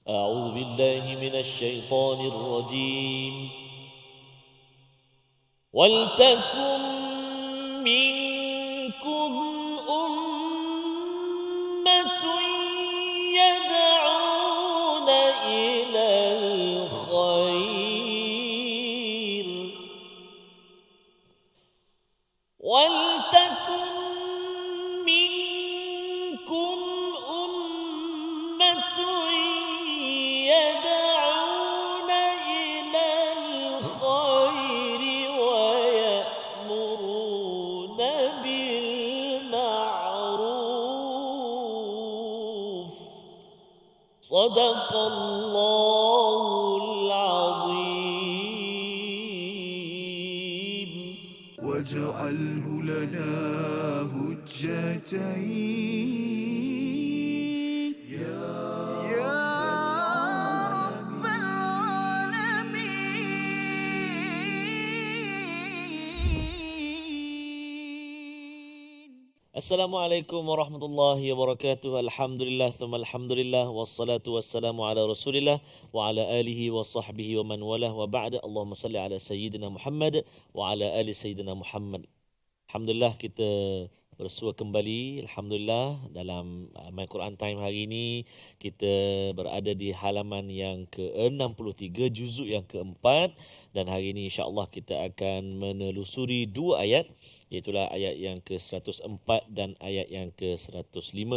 أعوذ بالله من الشيطان الرجيم ولتكن منكم أمة يدعون إلى الخير ولتكن منكم أمة يدعون إلى الخير ويأمرون بالمعروف صدق الله العظيم واجعله لنا هجتين يا رب العالمين. Assalamualaikum warahmatullahi wabarakatuh. Alhamdulillah thumma alhamdulillah wassalatu wassalamu ala Rasulillah wa ala alihi wa sahbihi wa man walah wa ba'da. Allahumma salli ala sayyidina Muhammad wa ala ali sayyidina Muhammad. Alhamdulillah kita bersua kembali, alhamdulillah, dalam My Quran Time hari ini. Kita berada di halaman yang ke-63, juzuk yang keempat, dan hari ini insya-Allah kita akan menelusuri dua ayat, iaitulah ayat yang ke-104 dan ayat yang ke-105.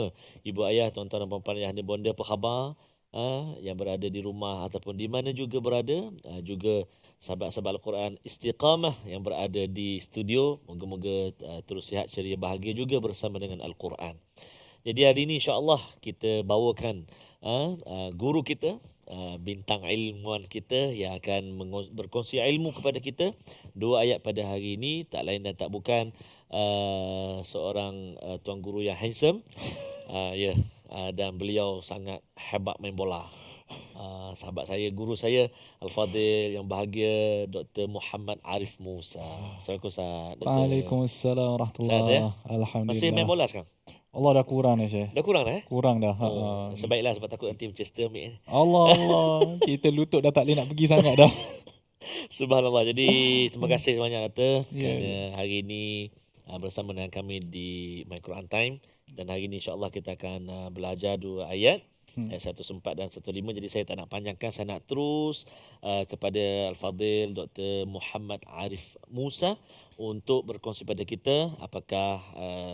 Ibu ayah, tuan-tuan dan puan-puan yang ada bonda, apa khabar? Yang berada di rumah ataupun di mana juga berada, juga sahabat-sahabat Al-Quran Istiqamah yang berada di studio, moga-moga terus sihat, ceria, bahagia juga bersama dengan Al-Quran. Jadi hari ini insya-Allah kita bawakan guru kita, bintang ilmuwan kita yang akan berkongsi ilmu kepada kita. Dua ayat pada hari ini tak lain dan tak bukan seorang tuan guru yang handsome, dan beliau sangat hebat main bola. Sahabat saya, guru saya Al-Fadhil yang bahagia, Dr. Muhammad Arif Musa. Assalamualaikum Ustaz. Waalaikumsalam warahmatullahi. Sihat, Alhamdulillah. Masih main bola sekarang? Allah dah kurang dah, Syekh. Dah kurang dah Kurang dah. Sebaiklah, sebab takut nanti Manchester ambil. Allah. Kita lutut dah tak boleh nak pergi sangat dah. Subhanallah. Jadi terima kasih banyak Dr. Ya. Kerana hari ini bersama dengan kami di My Quran Time. Dan hari ini insya-Allah kita akan belajar dua ayat. Ayat 104 dan 105. Jadi saya tak nak panjangkan, saya nak terus kepada Al-Fadhil Dr. Muhammad Arif Musa untuk berkongsi pada kita apakah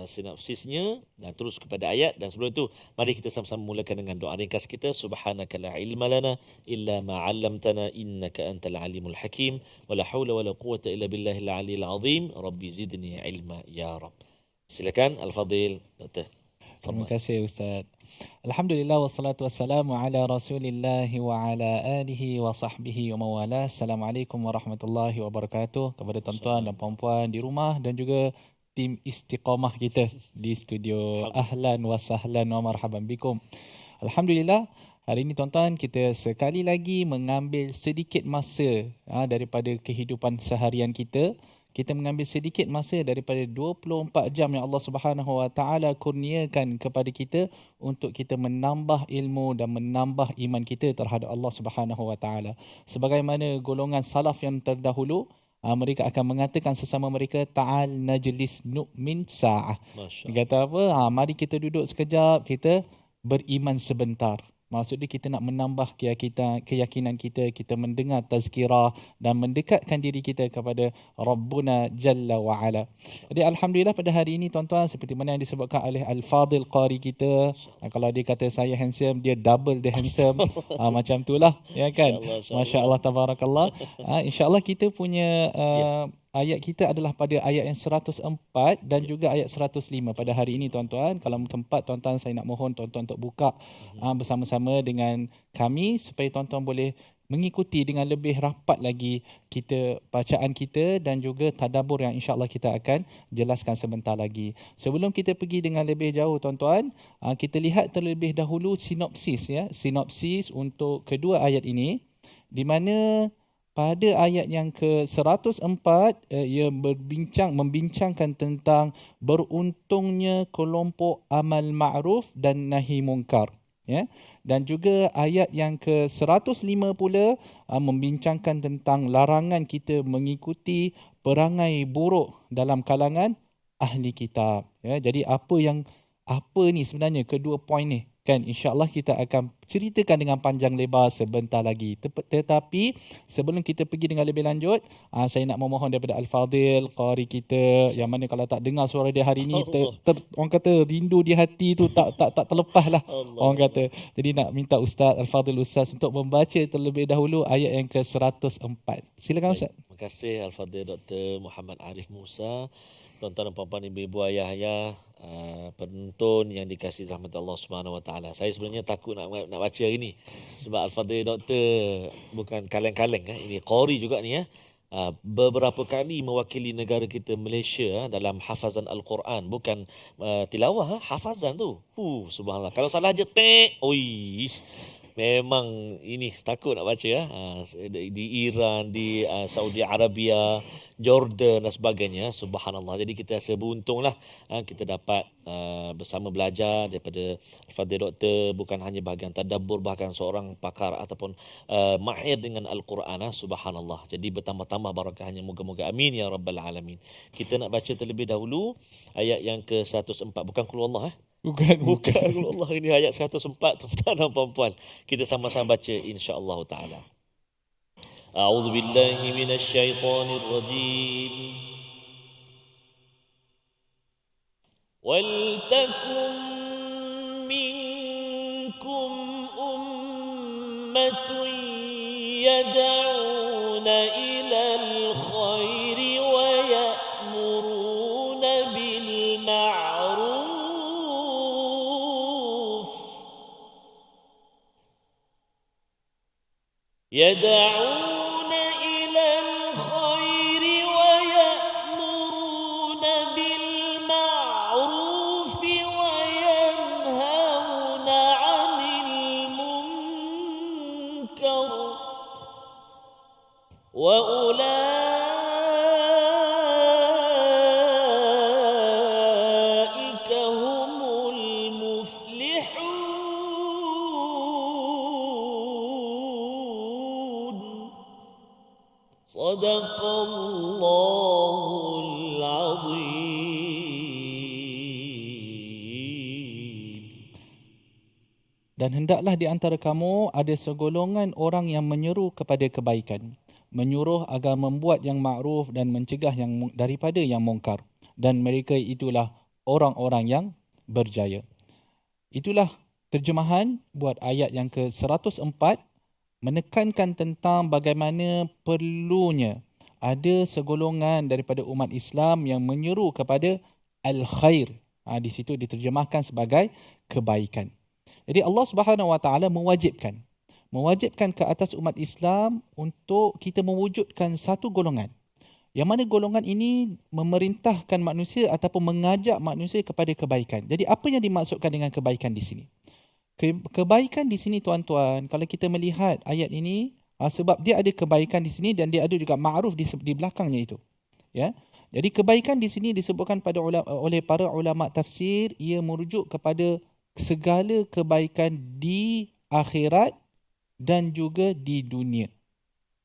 sinopsisnya, dan terus kepada ayat. Dan sebelum itu, mari kita sama-sama mulakan dengan doa ringkas kita. Subhanaka la ilma lana illa ma 'allamtana innaka antal alimul hakim wa la haula wa la quwwata illa billahil aliyil azim rabbi zidni ilma ya rab. Silakan Al-Fadhil Dr. Terima kasih Ustaz. Alhamdulillah wassalatu wassalamu ala Rasulillah wa ala alihi wa sahbihi wa mawalah. Assalamualaikum warahmatullahi wabarakatuh kepada tuan-tuan dan puan-puan di rumah dan juga tim Istiqamah kita di studio. Ahlan wa sahlan wa marhaban bikum. Alhamdulillah, hari ini tuan-tuan kita sekali lagi mengambil sedikit masa daripada kehidupan seharian kita. Kita mengambil sedikit masa daripada 24 jam yang Allah Subhanahu Wa Taala kurniakan kepada kita untuk kita menambah ilmu dan menambah iman kita terhadap Allah Subhanahu Wa Taala. Sebagaimana golongan salaf yang terdahulu, mereka akan mengatakan sesama mereka, ta'al najlis nu'min sa'ah. Dia kata apa? Mari kita duduk sekejap, kita beriman sebentar. Maksudnya kita nak menambah keyakinan kita, kita mendengar tazkirah dan mendekatkan diri kita kepada Rabbuna Jalla wa'ala. Jadi Alhamdulillah pada hari ini tuan-tuan, seperti mana yang disebutkan oleh Al-Fadhil Qari kita, kalau dia kata saya handsome, dia double the handsome. Macam itulah, ya kan? Masya Allah, tabarakallah. InsyaAllah kita punya ayat kita adalah pada ayat yang 104 dan juga ayat 105 pada hari ini tuan-tuan. Kalau tempat tuan-tuan, saya nak mohon tuan-tuan untuk buka bersama-sama dengan kami supaya tuan-tuan boleh mengikuti dengan lebih rapat lagi kita bacaan kita dan juga tadabbur yang insya-Allah kita akan jelaskan sebentar lagi. Sebelum kita pergi dengan lebih jauh tuan-tuan, kita lihat terlebih dahulu sinopsis untuk kedua ayat ini, di mana pada ayat yang ke-104 ia membincangkan tentang beruntungnya kelompok amal ma'ruf dan nahi mungkar. Ya. Dan juga ayat yang ke-105 pula membincangkan tentang larangan kita mengikuti perangai buruk dalam kalangan ahli kitab. Ya, jadi apa ni sebenarnya kedua poin ni? Kan insya-Allah kita akan ceritakan dengan panjang lebar sebentar lagi. Tetapi sebelum kita pergi dengan lebih lanjut, saya nak memohon daripada Al-Fadhil qari kita yang mana kalau tak dengar suara dia hari ni orang kata rindu di hati tu tak terlepas lah orang kata. Jadi nak minta Ustaz Al-Fadhil Ustaz untuk membaca terlebih dahulu ayat yang ke-104. Silakan Ustaz. Terima kasih Al-Fadhil Dr. Muhammad Arif Musa. Tuan-tuan dan puan-puan, ibu-ibu, ayah-ayah, penonton yang dikasihi rahmat Allah Subhanahu Wa Taala. Saya sebenarnya takut nak baca hari ni sebab Al-Fadhil Doktor bukan kaleng-kaleng ini qari juga ni beberapa kali mewakili negara kita Malaysia dalam hafazan Al-Quran, bukan tilawah, hafazan tu. Subhanallah. Kalau salah je memang ini takut nak baca di Iran, di Saudi Arabia, Jordan dan sebagainya. Subhanallah. Jadi kita rasa beruntunglah kita dapat bersama belajar daripada Fadil Doktor, bukan hanya bahagian tadabbur, bahkan seorang pakar ataupun mahir dengan Al-Quran. Subhanallah. Jadi bertambah-tambah barakahnya, moga-moga amin ya rabbal alamin. Kita nak baca terlebih dahulu ayat yang ke-104, bukan qul Allah Bukan Allah, ini ayat 104 tuan-tuan dan puan-puan. Kita sama-sama baca insya-Allah taala. A'udzu billahi minasy syaithanir rajim. Wal takum minkum ummatun yad'una ilal khairi wa ya'muruna bil ma'ruf يدعون إلى الخير ويأمرون بالمعروف وينهون عن المنكر وأولئك هم المفلحون. صدق الله العظيم. Dan hendaklah di antara kamu ada segolongan orang yang menyeru kepada kebaikan, menyuruh agar membuat yang ma'ruf dan mencegah yang daripada yang mungkar, dan mereka itulah orang-orang yang berjaya. Itulah terjemahan buat ayat yang ke-104, menekankan tentang bagaimana perlunya ada segolongan daripada umat Islam yang menyeru kepada al-khair. Di situ diterjemahkan sebagai kebaikan. Jadi Allah Subhanahu Wa Taala mewajibkan ke atas umat Islam untuk kita mewujudkan satu golongan. Yang mana golongan ini memerintahkan manusia ataupun mengajak manusia kepada kebaikan. Jadi apa yang dimaksudkan dengan kebaikan di sini? Kebaikan di sini tuan-tuan, kalau kita melihat ayat ini, sebab dia ada kebaikan di sini dan dia ada juga ma'ruf di belakangnya itu. Ya. Jadi kebaikan di sini disebutkan oleh para ulama tafsir, ia merujuk kepada segala kebaikan di akhirat dan juga di dunia.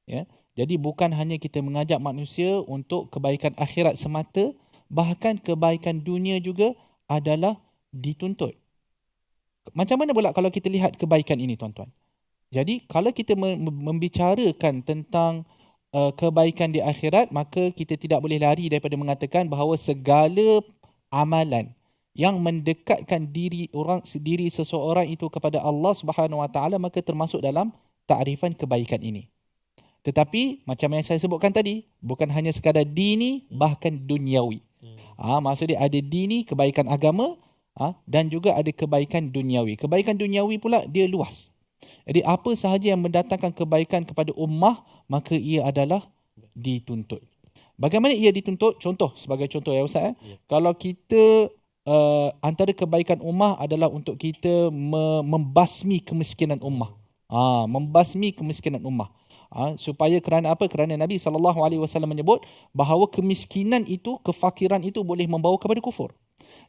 Ya. Jadi bukan hanya kita mengajak manusia untuk kebaikan akhirat semata, bahkan kebaikan dunia juga adalah dituntut. Macam mana pula kalau kita lihat kebaikan ini tuan-tuan? Jadi kalau kita membicarakan tentang kebaikan di akhirat, maka kita tidak boleh lari daripada mengatakan bahawa segala amalan yang mendekatkan diri seseorang itu kepada Allah Subhanahu Wa Taala, maka termasuk dalam takrifan kebaikan ini. Tetapi macam yang saya sebutkan tadi, bukan hanya sekadar dini, bahkan duniawi. Maksudnya ada dini, kebaikan agama, dan juga ada kebaikan duniawi. Kebaikan duniawi pula dia luas. Jadi apa sahaja yang mendatangkan kebaikan kepada ummah, maka ia adalah dituntut. Bagaimana ia dituntut? Sebagai contoh ya Ustaz. Kalau kita antara kebaikan ummah adalah untuk kita membasmi kemiskinan ummah. Membasmi kemiskinan ummah. Supaya kerana apa? Kerana Nabi SAW menyebut bahawa kemiskinan itu, kefakiran itu boleh membawa kepada kufur.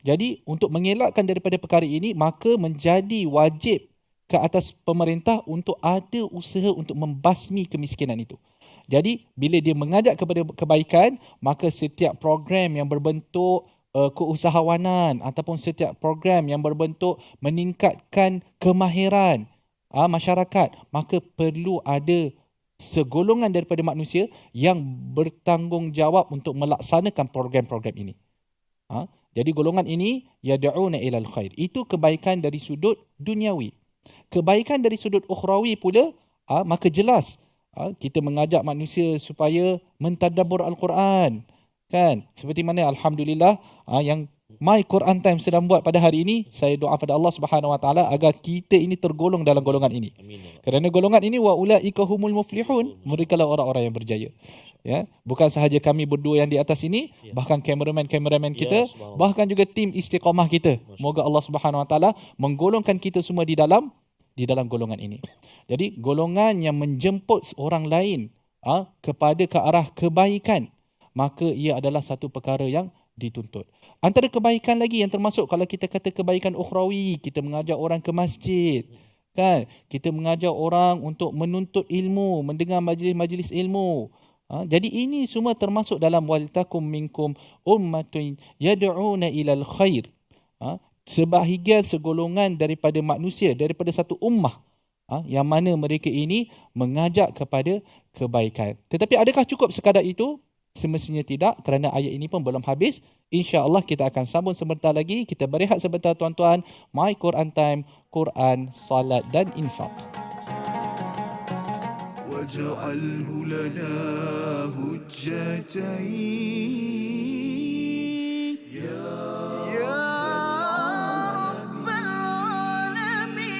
Jadi untuk mengelakkan daripada perkara ini, maka menjadi wajib ke atas pemerintah untuk ada usaha untuk membasmi kemiskinan itu. Jadi bila dia mengajak kepada kebaikan, maka setiap program yang berbentuk keusahawanan ataupun setiap program yang berbentuk meningkatkan kemahiran masyarakat, maka perlu ada segolongan daripada manusia yang bertanggungjawab untuk melaksanakan program-program ini. Jadi golongan ini yad'una ilal khair. Itu kebaikan dari sudut duniawi. Kebaikan dari sudut ukhrawi pula, maka jelas kita mengajak manusia supaya mentadabbur Al-Quran. Kan? Seperti mana alhamdulillah yang My Quran Time sedang buat pada hari ini, saya doa pada Allah Subhanahu Wa Taala agar kita ini tergolong dalam golongan ini. Amin. Kerana golongan ini wa ulaika humul muflihun, merekalah orang-orang yang berjaya. Ya, bukan sahaja kami berdua yang di atas ini, bahkan kameraman kita, bahkan juga tim istiqamah kita. Moga Allah Subhanahu Wa Taala menggolongkan kita semua di dalam golongan ini. Jadi golongan yang menjemput orang lain kepada ke arah kebaikan, maka ia adalah satu perkara yang dituntut. Antara kebaikan lagi yang termasuk, kalau kita kata kebaikan ukhrawi, kita mengajak orang ke masjid, kan? Kita mengajak orang untuk menuntut ilmu, mendengar majlis-majlis ilmu. Jadi ini semua termasuk dalam waltakum minkum ummatun yad'una ilal khair. Sebahagian segolongan daripada manusia, daripada satu ummah, yang mana mereka ini mengajak kepada kebaikan. Tetapi adakah cukup sekadar itu? Semestinya tidak, kerana ayat ini pun belum habis. InsyaAllah kita akan sambung sebentar lagi. Kita berehat sebentar tuan-tuan. My Quran Time, Quran, Salat dan Infak. واجعله لنا هجتين يا رب العالمين.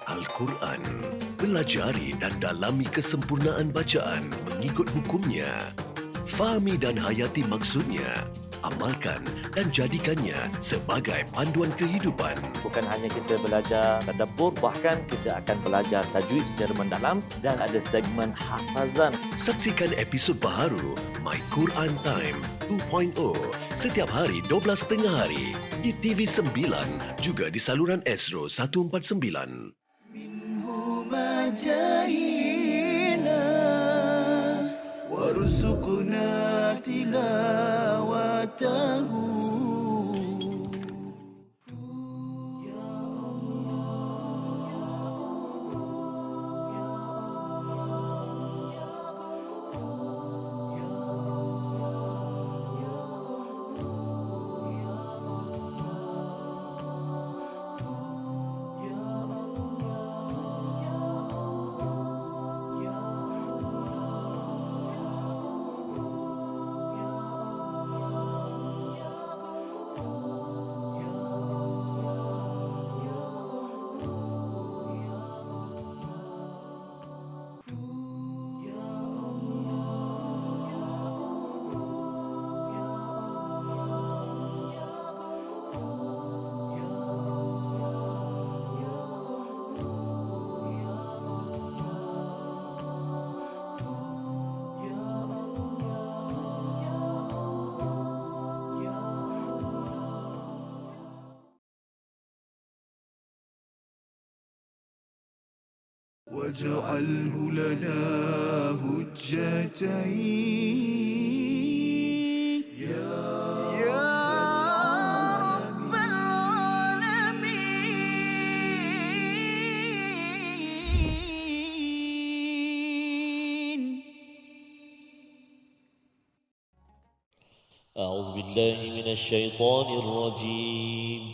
Al-Quran. Pelajari dan dalami kesempurnaan bacaan mengikut hukumnya. Fahami dan hayati maksudnya. Amalkan dan jadikannya sebagai panduan kehidupan. Bukan hanya kita belajar tadabbur, bahkan kita akan belajar tajwid secara mendalam dan ada segmen hafazan. Saksikan episod baharu My Quran Time 2.0 setiap hari 12.30 hari di TV9 juga di saluran Astro 149. جاهنا وارزقنا تلاوته. واجعله لنا هجتين يا رب العالمين. أعوذ بالله من الشيطان الرجيم.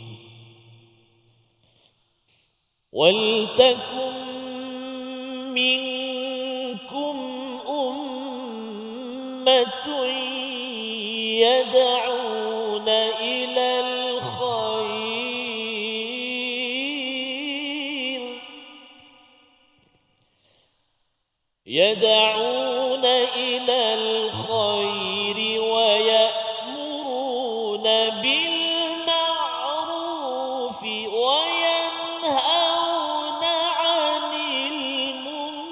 ولتكن منكم أمة يدعون إلى الخير يدعون إلى الخير ويأمرون بالمعروف وينهون عن المنكر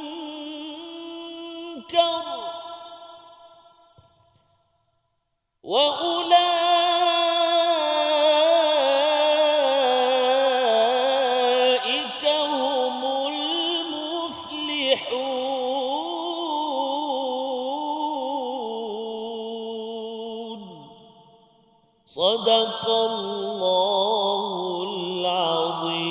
وأولئك هم المفلحون صدق الله العظيم.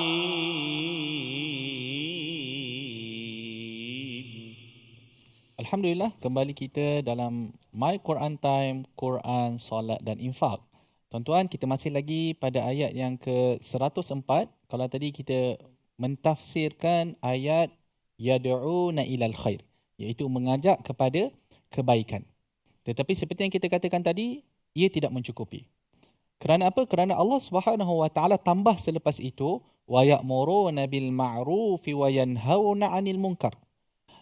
Alhamdulillah, kembali kita dalam My Quran Time, Quran, Solat dan Infak. Tuan-tuan, kita masih lagi pada ayat yang ke-104. Kalau tadi kita mentafsirkan ayat yad'una ilal khair, iaitu mengajak kepada kebaikan. Tetapi seperti yang kita katakan tadi, ia tidak mencukupi. Kerana apa? Kerana Allah Subhanahu wa taala tambah selepas itu wa ya'muruna bil ma'rufi wa yanhauna 'anil munkar.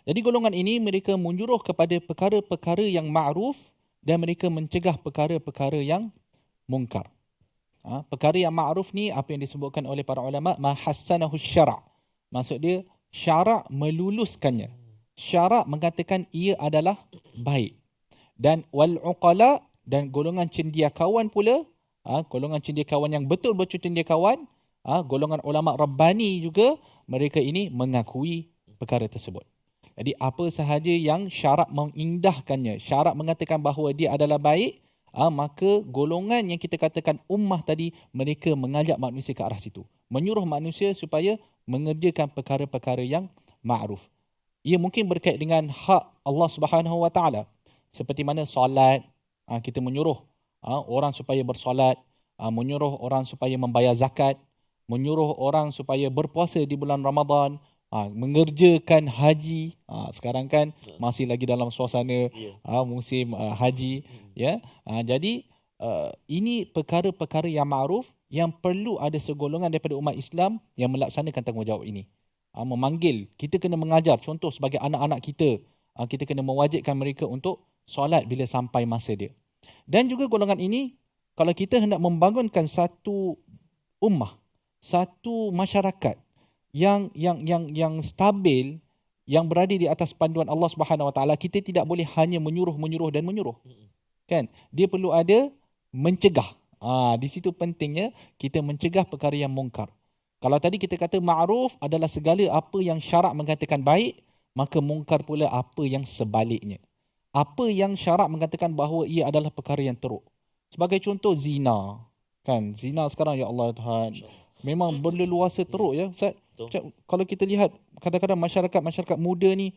Jadi golongan ini mereka menyuruh kepada perkara-perkara yang ma'ruf dan mereka mencegah perkara-perkara yang munkar. Perkara yang ma'ruf ni apa yang disebutkan oleh para ulama, ma hassanahu syara'. Maksud dia syarak meluluskannya. Syarak mengatakan ia adalah baik. Dan wal uqala, dan golongan cendekiawan pula, golongan cendekiawan yang betul-betul cendekiawan, golongan ulama rabbani juga, mereka ini mengakui perkara tersebut. Jadi apa sahaja yang syarak mengindahkannya, syarak mengatakan bahawa dia adalah baik, maka golongan yang kita katakan ummah tadi, mereka mengajak manusia ke arah situ. Menyuruh manusia supaya mengerjakan perkara-perkara yang ma'ruf. Ia mungkin berkait dengan hak Allah Subhanahu wa taala. Seperti mana solat, kita menyuruh orang supaya bersolat, menyuruh orang supaya membayar zakat, menyuruh orang supaya berpuasa di bulan Ramadan, mengerjakan haji. Sekarang kan masih lagi dalam suasana musim haji, ya. Jadi ini perkara-perkara yang ma'ruf yang perlu ada segolongan daripada umat Islam yang melaksanakan tanggungjawab ini. Memanggil, kita kena mengajar. Contoh sebagai anak-anak kita, kita kena mewajibkan mereka untuk solat bila sampai masa dia. Dan juga golongan ini, kalau kita hendak membangunkan satu ummah, satu masyarakat yang stabil, yang berada di atas panduan Allah Subhanahu wa taala, kita tidak boleh hanya menyuruh dan menyuruh. Kan? Dia perlu ada mencegah. Di situ pentingnya kita mencegah perkara yang mungkar. Kalau tadi kita kata ma'ruf adalah segala apa yang syarak mengatakan baik, maka mungkar pula apa yang sebaliknya. Apa yang syarak mengatakan bahawa ia adalah perkara yang teruk. Sebagai contoh zina. Kan? Zina sekarang, ya Allah Tuhan, memang berleluasa teruk, ya Ustaz. Kalau kita lihat kadang-kadang masyarakat muda ni,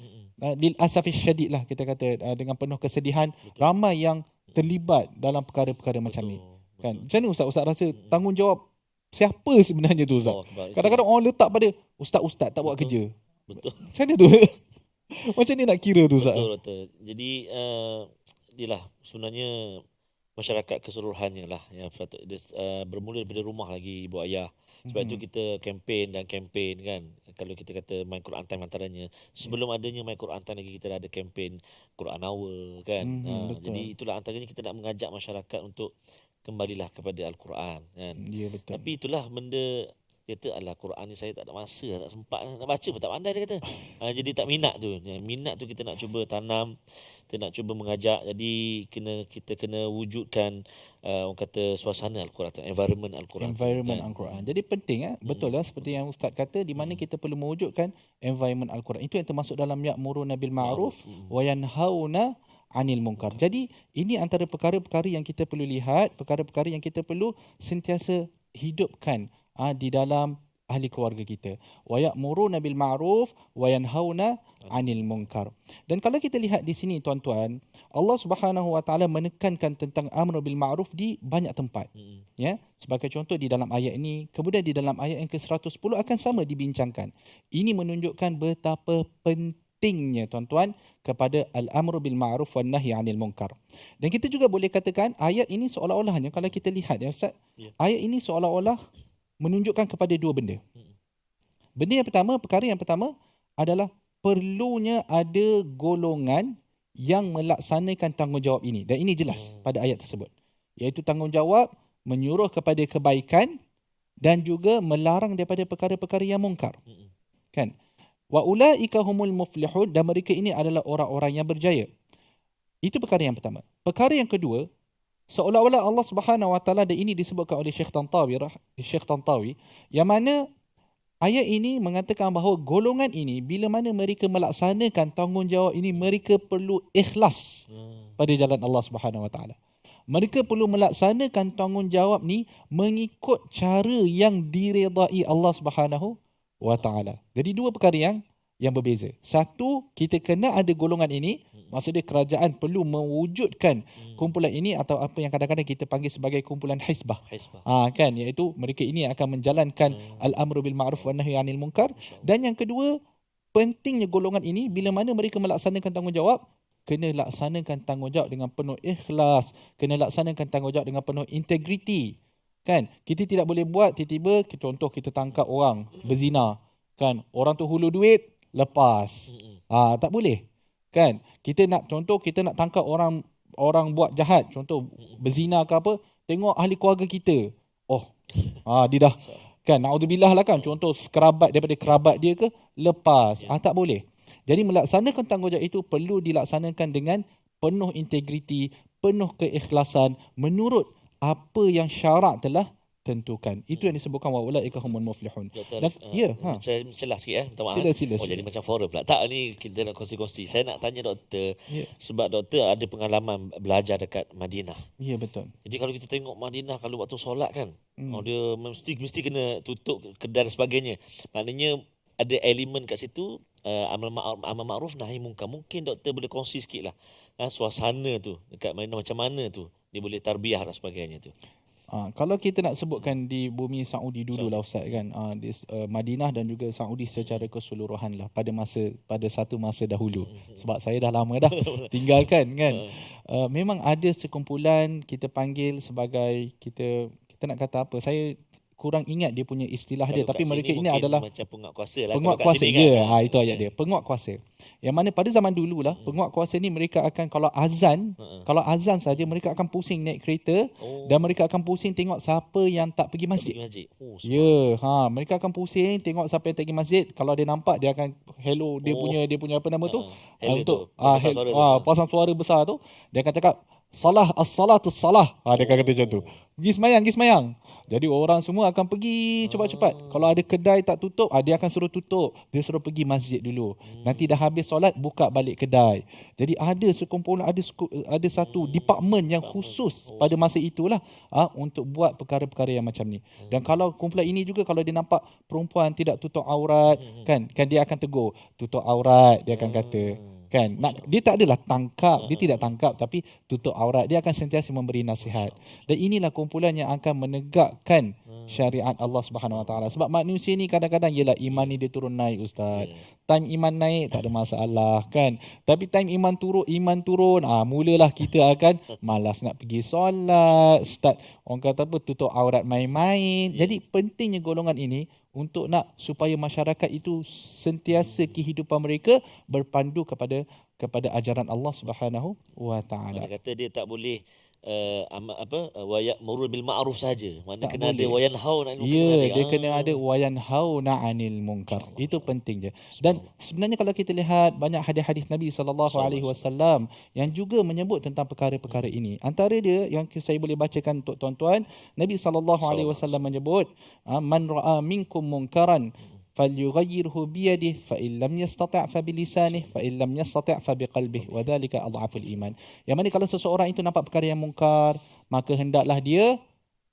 lil asafis syadid lah kita kata, dengan penuh kesedihan, ramai yang terlibat dalam perkara-perkara macam ni. Kan? Macam ni Ustaz rasa tanggungjawab siapa sebenarnya tu Ustaz? Kadang-kadang orang letak pada ustaz-ustaz tak buat kerja. Betul. Macam mana tu? Macam ni nak kira tu Ustaz? Betul. Jadi inilah sebenarnya masyarakat keseluruhannya lah yang bermula daripada rumah lagi ibu ayah. Sebab itu kita kempen kan. Kalau kita kata My Quran Time antaranya, sebelum adanya My Quran Time lagi kita dah ada kempen Quran Hour kan. Jadi itulah antaranya kita nak mengajak masyarakat untuk kembalilah kepada Al-Quran kan. Ya, betul. Tapi itulah benda dia kata, alah Quran ni saya tak ada masa, tak sempat nak baca pun tak pandai dia kata. Jadi tak minat tu. Minat tu kita nak cuba tanam, kita nak cuba mengajak. Jadi kita kena wujudkan orang kata suasana Al-Quran, environment Al-Quran. Environment Al-Quran. Jadi penting betul lah seperti yang Ustaz kata, di mana kita perlu mewujudkan environment Al-Quran. Itu yang termasuk dalam ya'muruna bil ma'ruf wa yanhauna 'anil munkar. Jadi ini antara perkara-perkara yang kita perlu lihat, perkara-perkara yang kita perlu sentiasa hidupkan di dalam ahli keluarga kita. Wa ya'muruna bil ma'ruf wa yanhauna 'anil munkar. Dan kalau kita lihat di sini tuan-tuan, Allah Subhanahu wa taala menekankan tentang amr bil ma'ruf di banyak tempat. Ya, sebagai contoh di dalam ayat ini, kemudian di dalam ayat yang ke-110 akan sama dibincangkan. Ini menunjukkan betapa pentingnya tuan-tuan kepada al-amr bil ma'ruf wan nahy 'anil munkar. Dan kita juga boleh katakan ayat ini seolah-olahnya, kalau kita lihat ya Ustaz, ayat ini seolah-olah menunjukkan kepada dua benda. Perkara yang pertama adalah perlunya ada golongan yang melaksanakan tanggungjawab ini. Dan ini jelas pada ayat tersebut. Iaitu tanggungjawab menyuruh kepada kebaikan dan juga melarang daripada perkara-perkara yang mungkar. Kan? Wa ulaika humul muflihun, dan mereka ini adalah orang-orang yang berjaya. Itu perkara yang pertama. Perkara yang kedua, seolah-olah Allah Subhanahu Wa Taala, dan ini disebutkan oleh Syekh Tantawi, yang mana ayat ini mengatakan bahawa golongan ini bila mana mereka melaksanakan tanggungjawab ini, mereka perlu ikhlas pada jalan Allah Subhanahu Wa Taala. Mereka perlu melaksanakan tanggungjawab ni mengikut cara yang diredai Allah Subhanahu Wa Taala. Jadi dua perkara yang berbeza. Satu, kita kena ada golongan ini, maksudnya kerajaan perlu mewujudkan kumpulan ini, atau apa yang kadang-kadang kita panggil sebagai kumpulan hizbah. Kan, iaitu mereka ini akan menjalankan al-amru bil ma'ruf wa nahyi 'anil munkar. Dan yang kedua, pentingnya golongan ini bila mana mereka melaksanakan tanggungjawab, kena laksanakan tanggungjawab dengan penuh ikhlas, kena laksanakan tanggungjawab dengan penuh integriti. Kan, kita tidak boleh buat tiba-tiba, contoh kita tangkap orang berzina, kan, orang tu hulu duit, lepas. Tak boleh. Kan, kita nak tangkap orang buat jahat, contoh berzina ke apa, tengok ahli keluarga kita. Dia dah, kan, naudzubillah lah, kan, contoh daripada kerabat dia ke, lepas. Tak boleh. Jadi melaksanakan tanggungjawab itu perlu dilaksanakan dengan penuh integriti, penuh keikhlasan, menurut apa yang syarak telah tentukan. Itu yang disebutkan wa ulaika humul muflihun. Saya celah sikit minta maaf. Sila. Jadi macam forum pula. Tak, ni kita nak kongsi-kongsi. Saya nak tanya doktor, sebab doktor ada pengalaman belajar dekat Madinah. Ya, betul. Jadi kalau kita tengok Madinah, kalau waktu solat kan, dia mesti kena tutup kedai dan sebagainya. Maknanya ada elemen kat situ, amal ma'ruf nahi munkar. Mungkin doktor boleh kongsi sikit lah, suasana tu dekat Madinah macam mana tu dia boleh tarbiyah dan sebagainya tu. Kalau kita nak sebutkan di bumi Saudi dulu lah Ustaz, kan, di Madinah dan juga Saudi secara keseluruhan lah pada satu masa dahulu. Sebab saya dah lama dah tinggalkan, kan. Memang ada sekumpulan, kita panggil sebagai, kita nak kata apa, saya kurang ingat dia punya istilah dia, tapi mereka ini adalah macam penguat kuasa lah. Penguat kuasa, ya. Itu ayat dia, penguat kuasa. Yang mana pada zaman dulu lah, penguat kuasa ni mereka akan, kalau azan saja mereka akan pusing naik kereta, dan mereka akan pusing tengok siapa yang tak pergi masjid. Mereka akan pusing tengok siapa yang tak pergi masjid. Kalau dia nampak, dia akan hello, dia punya apa nama tu, untuk pasang suara besar tu, dia akan cakap as-salatus salah. Dia akan kata macam tu. Pergi semayang. Jadi orang semua akan pergi cepat-cepat. Kalau ada kedai tak tutup, dia akan suruh tutup. Dia suruh pergi masjid dulu. Nanti dah habis solat, buka balik kedai. Jadi ada sekumpulan, ada satu department yang khusus pada masa itulah, untuk buat perkara-perkara yang macam ni. Dan kalau kumpulan ini juga, kalau dia nampak perempuan tidak tutup aurat, kan dia akan tegur, tutup aurat, dia akan kata. Kan, dia tak adalah tangkap, dia tidak tangkap, tapi tutup aurat. Dia akan sentiasa memberi nasihat. Dan inilah kumpulan yang akan menegakkan syariat Allah Subhanahu Wa Taala. Sebab manusia ni kadang-kadang, yelah, iman ni dia turun naik Ustaz. Time iman naik tak ada masalah, kan. Tapi time iman turun, mulalah kita akan malas nak pergi solat, start orang kata apa, tutup aurat main-main. Jadi pentingnya golongan ini untuk nak supaya masyarakat itu sentiasa kehidupan mereka berpandu kepada ajaran Allah Subhanahu Wa Taala. Dia kata dia tak boleh wa ya'muru bil ma'ruf saja. Mana Tak kena boleh. ada wa yanhauna 'anil Ya, munkar. dia kena ada wayanhauna 'anil munkar. Itu penting je. Dan sebenarnya kalau kita lihat banyak hadis-hadis Nabi SAW yang juga menyebut tentang perkara-perkara ini. Antara dia yang saya boleh bacakan untuk tuan-tuan, Nabi SAW menyebut, man ra'a minkum munkaran falyughayyirhu biyadihi fa in lam yastati' fa bilisanihi fa in lam yastati' fa biqalbihi wa dhalika adhaful iman. Yang mana kalau seseorang itu nampak perkara yang mungkar, maka hendaklah dia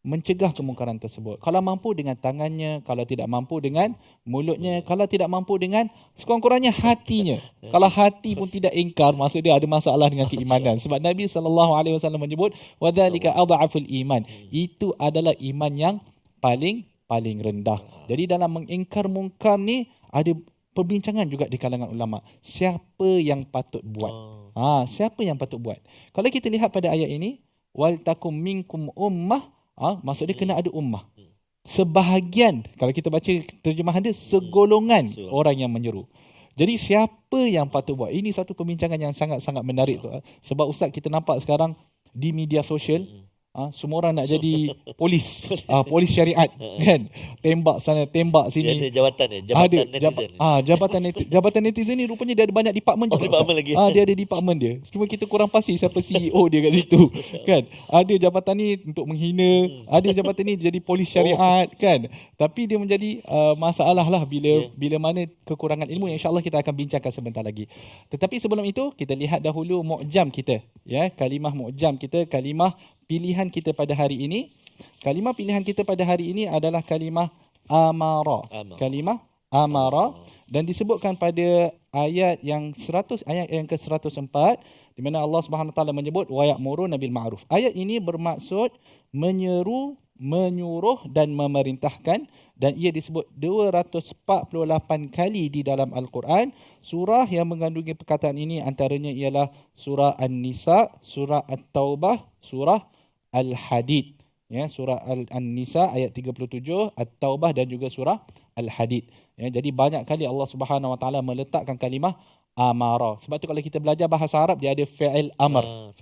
mencegah kemungkaran tersebut. Kalau mampu dengan tangannya, kalau tidak mampu dengan mulutnya, kalau tidak mampu dengan sekurang-kurangnya hatinya. Kalau hati pun tidak ingkar, maksud dia ada masalah dengan keimanan. Sebab Nabi SAW menyebut wa dhalika adhaful iman. Itu adalah iman yang paling rendah. Jadi dalam mengingkar mungkar ni ada perbincangan juga di kalangan ulama. Siapa yang patut buat? Siapa yang patut buat? Kalau kita lihat pada ayat ini, wal takum minkum ummah, maksud dia kena ada ummah. Sebahagian, kalau kita baca terjemahan dia, segolongan orang yang menyeru. Jadi siapa yang patut buat? Ini satu perbincangan yang sangat-sangat menarik tu. Sebab Ustaz kita nampak sekarang di media sosial, semua orang nak jadi polis, polis syariat kan. Tembak sana, tembak Dia sini. ada jawatan ya, jabatan netizen. Jabatan netizen ni rupanya dia ada banyak department juga. Department lagi. Dia ada department dia. Cuma kita kurang pasti siapa CEO dia kat situ kan. Ada jabatan ni untuk menghina, ada jabatan ni jadi polis syariat kan. Tapi dia menjadi masalah lah bila mana kekurangan ilmu yang insya-Allah kita akan bincangkan sebentar lagi. Tetapi sebelum itu kita lihat dahulu mu'jam kita ya, kalimah mu'jam kita, kalimah pilihan kita pada hari ini. Kalimah pilihan kita pada hari ini adalah kalimah amara. Kalimah amara dan disebutkan pada ayat yang ke-104 di mana Allah Subhanahu Wa Taala menyebut wa ya'muruna bil ma'ruf. Ayat ini bermaksud menyeru, menyuruh dan memerintahkan, dan ia disebut 248 kali di dalam Al-Quran. Surah yang mengandungi perkataan ini antaranya ialah surah An-Nisa, surah At-Taubah, surah Al-Hadid. Ya, surah An-Nisa ayat 37, At-Taubah dan juga surah Al-Hadid. Ya, jadi banyak kali Allah Subhanahu Wa Taala meletakkan kalimah amara. Sebab tu kalau kita belajar bahasa Arab dia ada fi'il amr.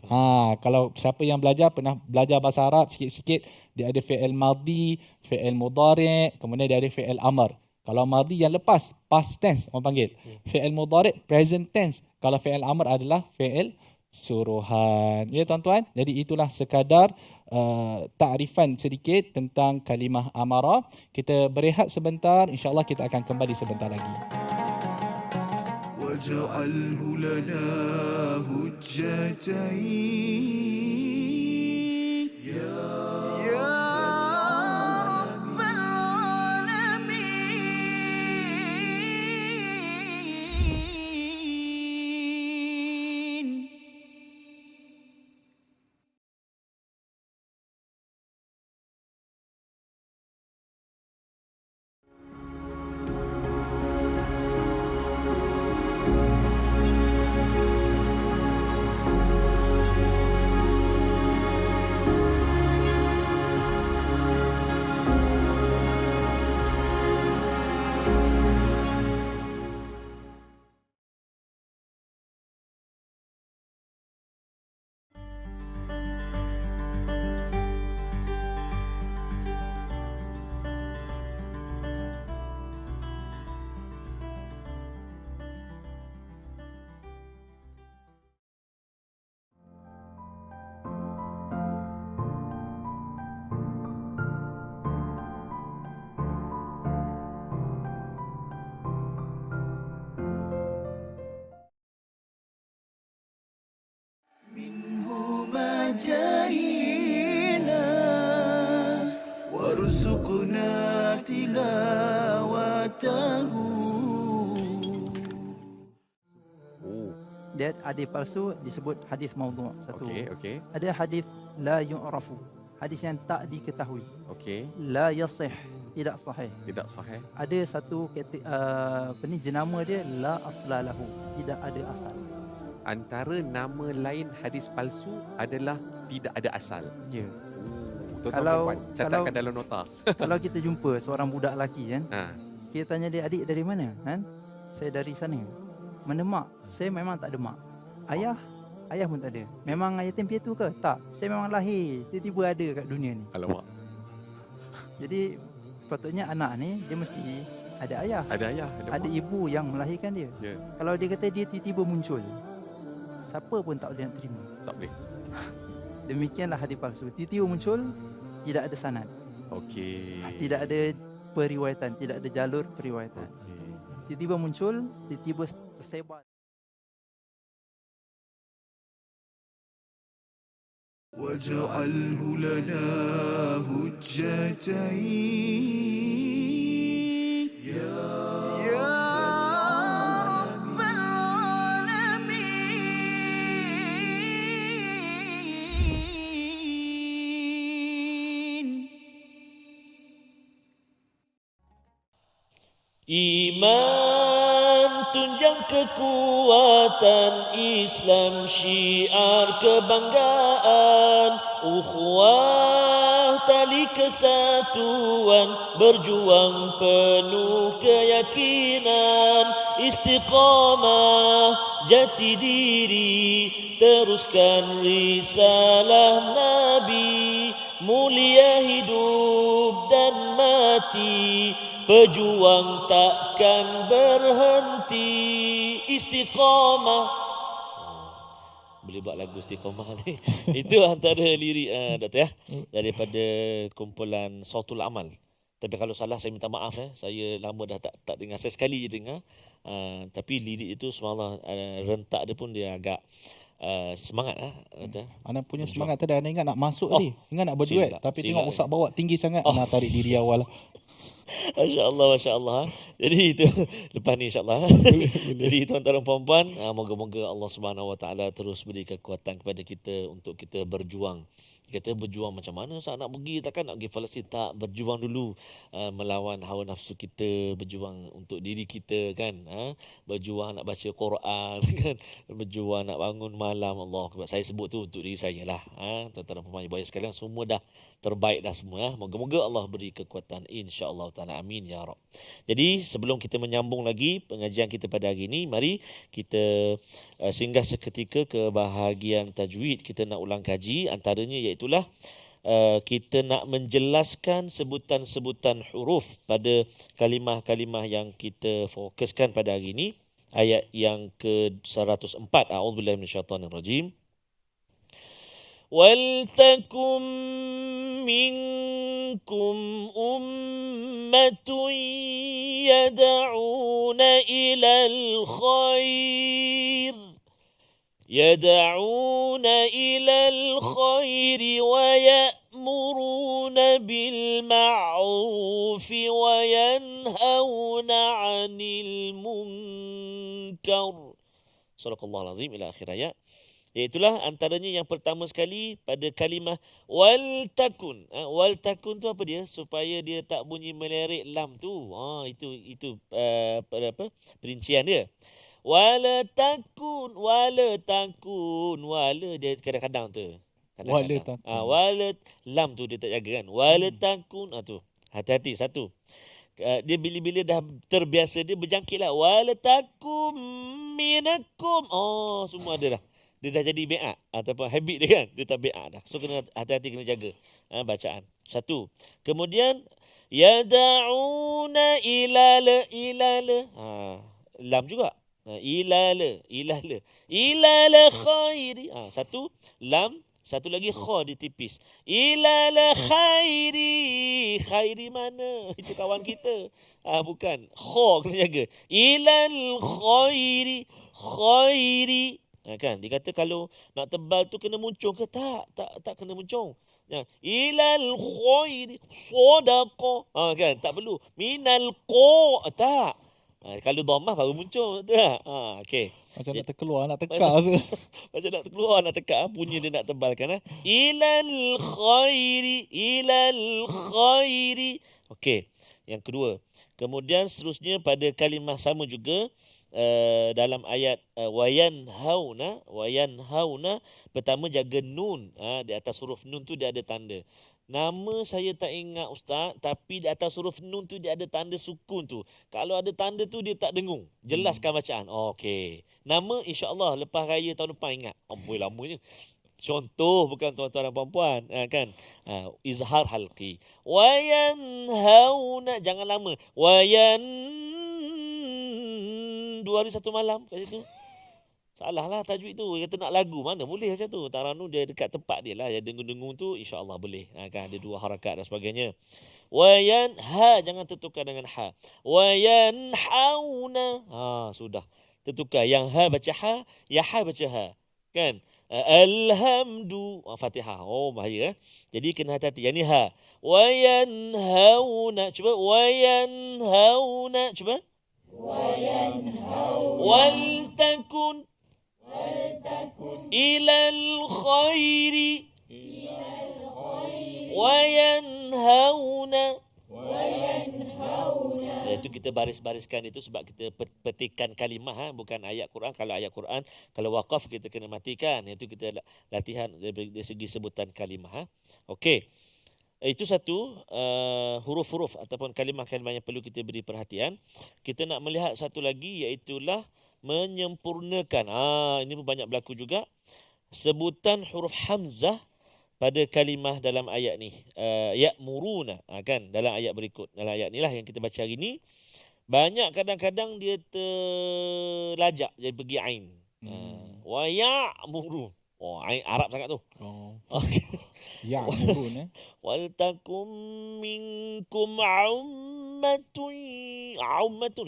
Kalau siapa yang pernah belajar bahasa Arab sikit-sikit, dia ada fi'il madhi, fi'il mudhari', kemudian dia ada fi'il amr. Kalau madhi yang lepas, past tense orang panggil. Fi'il mudhari' present tense. Kalau fi'il amr adalah fi'il suruhan. Ya tuan-tuan, jadi itulah sekadar takrifan sedikit tentang kalimah amara. Kita berehat sebentar, insya-Allah kita akan kembali sebentar lagi. واجعله لنا هجتين يا رب العالمين. جاهلا وارزقنا تلاوته. Dia hadis palsu disebut hadis maudhu'. Satu. Okey. Ada hadis la yu'rafu, hadis yang tak diketahui. Okey. La yasih, tidak sahih. Tidak sahih. Ada satu jenama dia la aslalahu, tidak ada asal. Antara nama lain hadis palsu adalah tidak ada asal. Ya. Tuan-tuan, catatkan dalam nota. Kalau kita jumpa seorang budak lelaki kan, kita tanya dia, adik dari mana? Kan? Saya dari sana. Mana mak? Saya memang tak ada mak. Ayah pun tak ada. Memang yatim piatu ke? Tak. Saya memang lahir, tiba-tiba ada kat dunia ni. Alamak. Jadi sepatutnya anak ni dia mesti ada ayah. Ada ibu yang melahirkan dia. Yeah. Kalau dia kata dia tiba-tiba muncul, siapa pun tak boleh nak terima. Tak boleh. Demikianlah hadis palsu. Tiba-tiba muncul, tidak ada sanad. Okey. Tidak ada periwayatan, tidak ada jalur periwayatan. Tiba-tiba muncul, tiba-tiba tersebar. واجعله لنا هجتين يا رب العالمين. Iman tunjang kekuatan, Islam syiar kebanggaan, ukhuwah tali kesatuan, berjuang penuh keyakinan, istiqamah jati diri, teruskan risalah Nabi, mulia hidup dan mati, pejuang takkan berhenti, istiqamah. Boleh buat lagu istiqamah ni. Itu antara lirik Dato' ya, daripada kumpulan Sautul Amal. Tapi kalau salah saya minta maaf Saya lama dah tak dengar. Saya sekali je dengar. Tapi lirik itu subhanallah, rentak dia pun dia agak semangat Dato'. Ana punya Berjuang. semangat tadi, Ana ingat nak masuk Oh, tadi. Ingat nak berduet, silap, tapi silap tengok ni. Ustaz bawa tinggi sangat, Ana tarik diri awal. Masya Allah. Jadi itu lepas ni insyaAllah. Jadi tuan-tuan dan puan-puan, moga-moga Allah Subhanahu Wa Taala terus beri kekuatan kepada kita untuk kita berjuang. Kita berjuang macam mana Ustaz nak pergi, takkan nak pergi Palestin, tak, berjuang dulu melawan hawa nafsu kita, berjuang untuk diri kita kan, berjuang nak baca Quran kan, berjuang nak bangun malam. Allah Akbar. Saya sebut tu untuk diri saya lah. Tuan-tuan dan puan-puan ibu ayah sekalian, semua dah terbaik dah semua. Moga-moga Allah beri kekuatan, insya-Allah taala, amin ya rab. Jadi sebelum kita menyambung lagi pengajian kita pada hari ini, mari kita singgah seketika ke bahagian tajwid. Kita nak ulang kaji, antaranya iaitulah kita nak menjelaskan sebutan-sebutan huruf pada kalimah-kalimah yang kita fokuskan pada hari ini. Ayat yang ke-104, a'udzubillahi minasyaitonirrajim. وَلْتَكُنْ مِنْكُمْ أُمَّةٌ يَدْعُونَ إِلَى الْخَيْرِ وَيَأْمُرُونَ بِالْمَعْرُوفِ وَيَنْهَوْنَ عَنِ الْمُنْكَرِ. Sadaqallahul azim, ila akhir ayat. Iaitulah antaranya yang pertama sekali pada kalimah wal takun. Wal takun tu apa dia? Supaya dia tak bunyi melerik lam tu. Itu perincian dia. Wala takun, wala dia kadang-kadang tu. Wala takun. Wala lam tu dia tak jaga kan. Wala takun tu. Hati-hati satu. Dia bila-bila dah terbiasa dia berjangkitlah wala takum minakum. Semua ada dah. Dia dah jadi bi'at ataupun habit dia kan. Dia tak bi'at dah. So kena hati-hati, kena jaga bacaan. Satu. Kemudian yada'una ilala. Lam juga. Ilala khairi. Satu lam, satu lagi kha ditipis. Ilala khairi mana? Itu kawan kita. Bukan. Kha kena jaga. Ilal khairi. Kan dikata kalau nak tebal tu kena muncung ke? Tak kena muncung. Ilal khairi sadaqah. Kan tak perlu. Minal qa tak. Kalau dhammah baru muncul tu tak? Okey. Macam nak terkeluar, nak tekak. Macam nak terkeluar, nak tekak, bunyi dia nak tebalkan. Ilal khairi. Okey. Yang kedua. Kemudian seterusnya pada kalimah sama juga, dalam ayat wayanhauna, pertama jaga nun. Di atas huruf nun tu dia ada tanda. Nama saya tak ingat Ustaz, tapi di atas huruf nun tu dia ada tanda sukun tu. Kalau ada tanda tu dia tak dengung. Jelaskan bacaan. Okey. Nama insya-Allah lepas raya tahun depan ingat. Amboi lamanya. Contoh, bukan tuan-tuan dan puan-puan, kan? Izhar halqi. Wayanhauna, jangan lama. 2 hari 1 malam kat situ. Salah lah tajwid tu. Kata nak lagu, mana boleh macam tu. Taranum dia dekat tempat dia lah. Yang dengung-dengung tu insya-Allah boleh. Kan ada 2 harakat dan sebagainya. Jangan tertukar dengan ha. Wayanhauna. Sudah. Tertukar. Yang ha baca ha, yang ha baca ha. Kan? Alhamdu. Fatihah. Bahaya. Jadi kena hati-hati. Yang ni ha. Wayanhauna. Cuba. Wayanhauna. Cuba. Waltakun ilal khairi wayanhauna. Itu kita baris-bariskan itu sebab kita petikan kalimah, bukan ayat Quran. Kalau ayat Quran, kalau waqaf kita kena matikan. Itu kita latihan dari segi sebutan kalimah. Okey. Itu satu huruf-huruf ataupun kalimah-kalimah yang perlu kita beri perhatian. Kita nak melihat satu lagi iaitulah menyempurnakan. Ini pun banyak berlaku juga. Sebutan huruf hamzah pada kalimah dalam ayat ni. Ya'muruna, kan, dalam ayat berikut. Dalam ayat ni lah yang kita baca hari ni. Banyak kadang-kadang dia terlajak jadi pergi ain. Wa ya'muru. Oh, ain Arab sangat tu. Oh. Okey. Ya, murun Wal takum minkum ummatun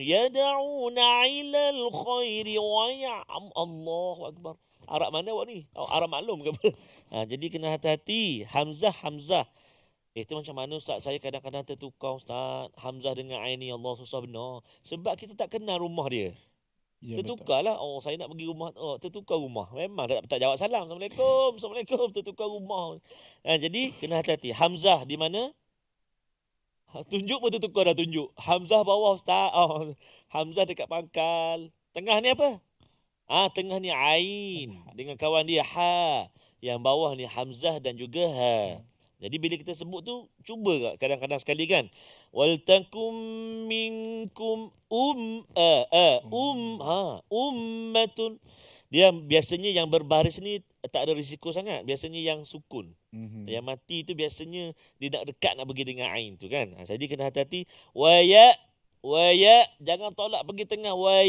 yad'una ila al-khairi wa Allahu akbar. Arab mana awak ni? Arab maklum ke apa? Jadi kena hati-hati. Hamzah. Itu macam mana Ustaz? Saya kadang-kadang tertukar Ustaz. Hamzah dengan ain ni Allah susah benar. Sebab kita tak kenal rumah dia. Ya, Tertukarlah. Oh, saya nak pergi rumah. Oh, tertukar rumah. Memang tak jawab salam. Assalamualaikum. Tertukar rumah. Jadi kena hati-hati. Hamzah di mana? Tunjuk pun tertukar dah tunjuk. Hamzah bawah Ustaz. Oh, Hamzah dekat pangkal. Tengah ni apa? Tengah ni ain. Dengan kawan dia ha. Yang bawah ni Hamzah dan juga ha. Jadi bila kita sebut tu, cuba kadang-kadang sekali kan. Wal takum minkum ummatun. Dia biasanya yang berbaris ni tak ada risiko sangat. Biasanya yang sukun. Yang mati tu biasanya dia nak dekat nak pergi dengan ain tu kan. Jadi kena hati-hati. Wa ya. Jangan tolak pergi tengah. Wa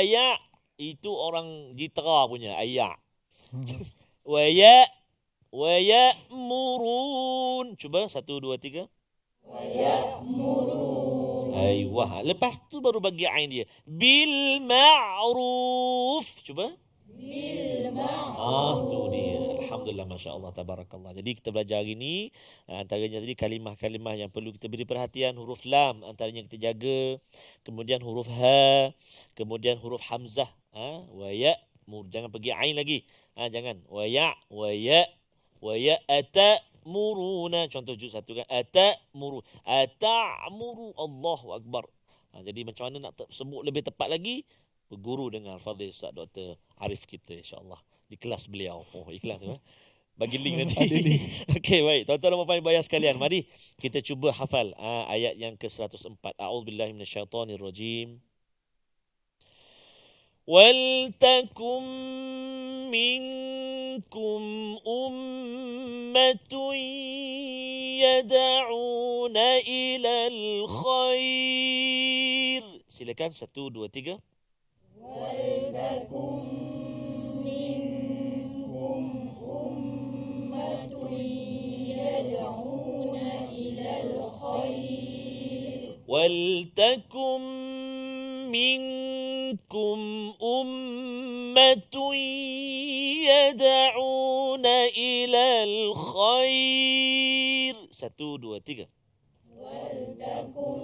ya. Itu orang jitera punya ayak. Wa ya'murun. Cuba 1 2 3. Wa ya'murun. Aiyah. Lepas tu baru bagi ain dia. Bil ma'ruf. Cuba. Bil ma'ruf. Tu dia. Alhamdulillah, masya-Allah, tabarakallah. Jadi kita belajar hari ni antaranya tadi kalimah-kalimah yang perlu kita beri perhatian. Huruf lam antaranya kita jaga. Kemudian huruf ha, kemudian huruf hamzah. Wa ya'mur. Jangan pergi ain lagi. Jangan. Wa ata'muruna. Contoh juz satu kan. Ata'muru. Allahu akbar. Jadi macam mana nak sebut lebih tepat lagi? Berguru dengan Al-Fadhil Ustaz Dr. Arif kita, insya-Allah, di kelas beliau. Oh, ikhlas tu. Bagi link nanti. Okey, baik. Tuan-tuan dan puan-puan bayar sekalian, mari kita cuba hafal ayat yang ke-104. A'udzubillahi minasyaitonirrajim. Wal takum minkum ummatun yad'una ilal khair. Silakan 1 2 3. Wal takum minkum ummatun yad'una ilal khair. Wal takum minkum ummatun yad'una ilal khair. 1 2 3. Wal takum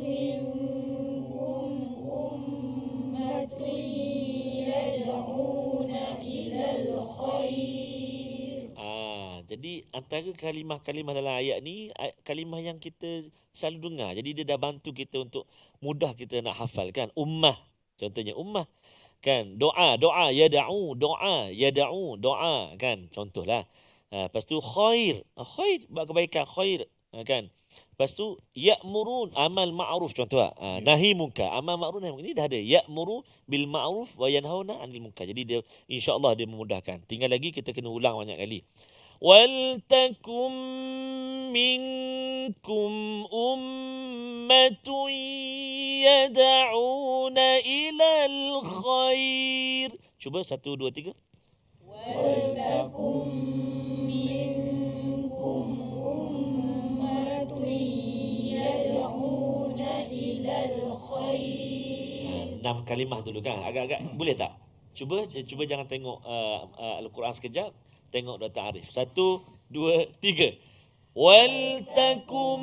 minkum ummatun yad'una ilal khair. Jadi antara kalimah-kalimah dalam ayat ni kalimah yang kita selalu dengar. Jadi dia dah bantu kita untuk mudah kita nak hafal kan. Ummah. Contohnya ummah. Kan, doa yad'u, doa kan, contohlah. Lepas tu khair buat kebaikan, khair kan. Lepas tu ya'murun, amal ma'ruf, contoh nahi munkar, amal ma'ruf nahi munkar. Ini dah ada ya'muru bil ma'ruf wa yanhauna 'anil munkar. Jadi dia insya-Allah dia memudahkan. Tinggal lagi kita kena ulang banyak kali. Wal takum minkum ummatun yad'una ilal khair. Cuba 1 2 3. Wal takum minkum ummatun yad'una ilal khair. 6 kalimah dulu kan. Agak-agak boleh tak? Cuba jangan tengok Al-Quran sekejap. Tengok Dr. Arif. 1 2 3. Wal takum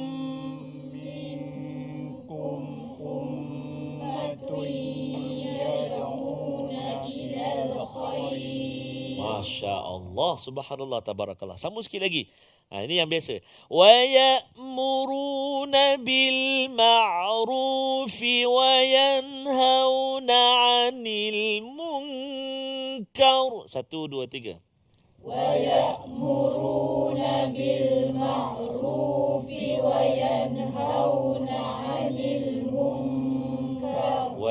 minkum ummatun yad'una ilal khair. Masya-Allah, subhanallah, tabarakallah. Sambung sikit lagi. Ini yang biasa. Wa ya'muruna bil ma'rufi wa yanhauna 'anil munkar. 1 2 3. wa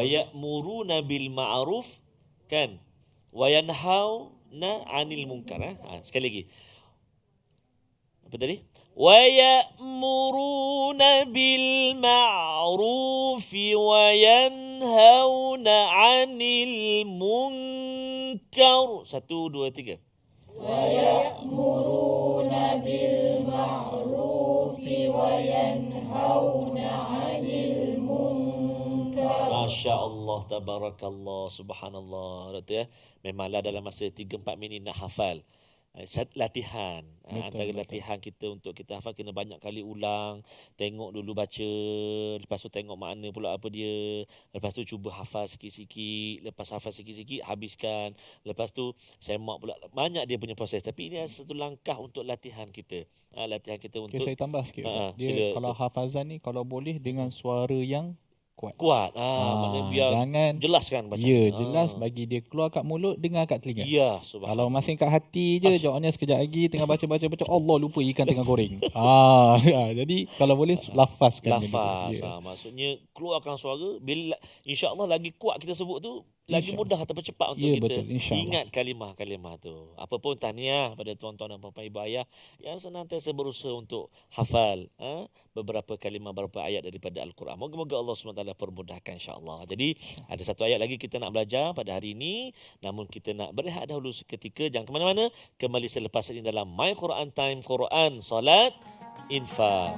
ya'muruna bil ma'ruf kan, wa yanhauna 'anil munkar. Sekali lagi. Apa tadi? Wa ya'muruna bil ma'ruf wa yanhauna 'anil munkar. 1 2 3. Masya Allah, tabarakallah, subhanallah. Doktor ya, memanglah dalam masa 3-4 minit nak hafal. Latihan. Antara latihan kita untuk kita hafal kena banyak kali ulang. Tengok dulu baca. Lepas tu tengok makna pula apa dia. Lepas tu cuba hafal sikit-sikit. Lepas hafal sikit-sikit, habiskan. Lepas tu semak pula. Banyak dia punya proses. Tapi ini satu langkah untuk latihan kita. Latihan kita untuk... Okay, saya tambah sikit. Ustaz. Dia sila, kalau hafazan ni, kalau boleh dengan suara yang kuat. Maknanya biar jangan jelaskan bacaan. Ya, jelas bagi dia keluar kat mulut, dengar kat telinga. Ya, subhanallah. Kalau masing kat hati je, jawabnya sekejap lagi tengah baca, Allah lupa ikan tengah goreng. Jadi kalau boleh lafazkan. Lafaz. Maksudnya keluarkan suara, bila insya-Allah lagi kuat kita sebut tu, lagi mudah terpercepat untuk kita ingat kalimah-kalimah tu. Apapun tahniah pada tuan-tuan dan puan-puan ibu ayah yang senantiasa berusaha untuk hafal beberapa kalimah, beberapa ayat daripada Al-Quran. Moga-moga Allah SWT permudahkan insya-Allah. Jadi ada satu ayat lagi kita nak belajar pada hari ini, namun kita nak berehat dahulu seketika. Jangan ke mana-mana. Kembali selepas ini dalam My Quran Time, Quran, Salat, Infak.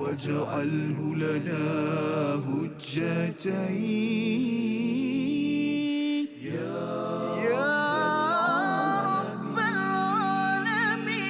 واجعله لنا هجتين يا رب العالمين.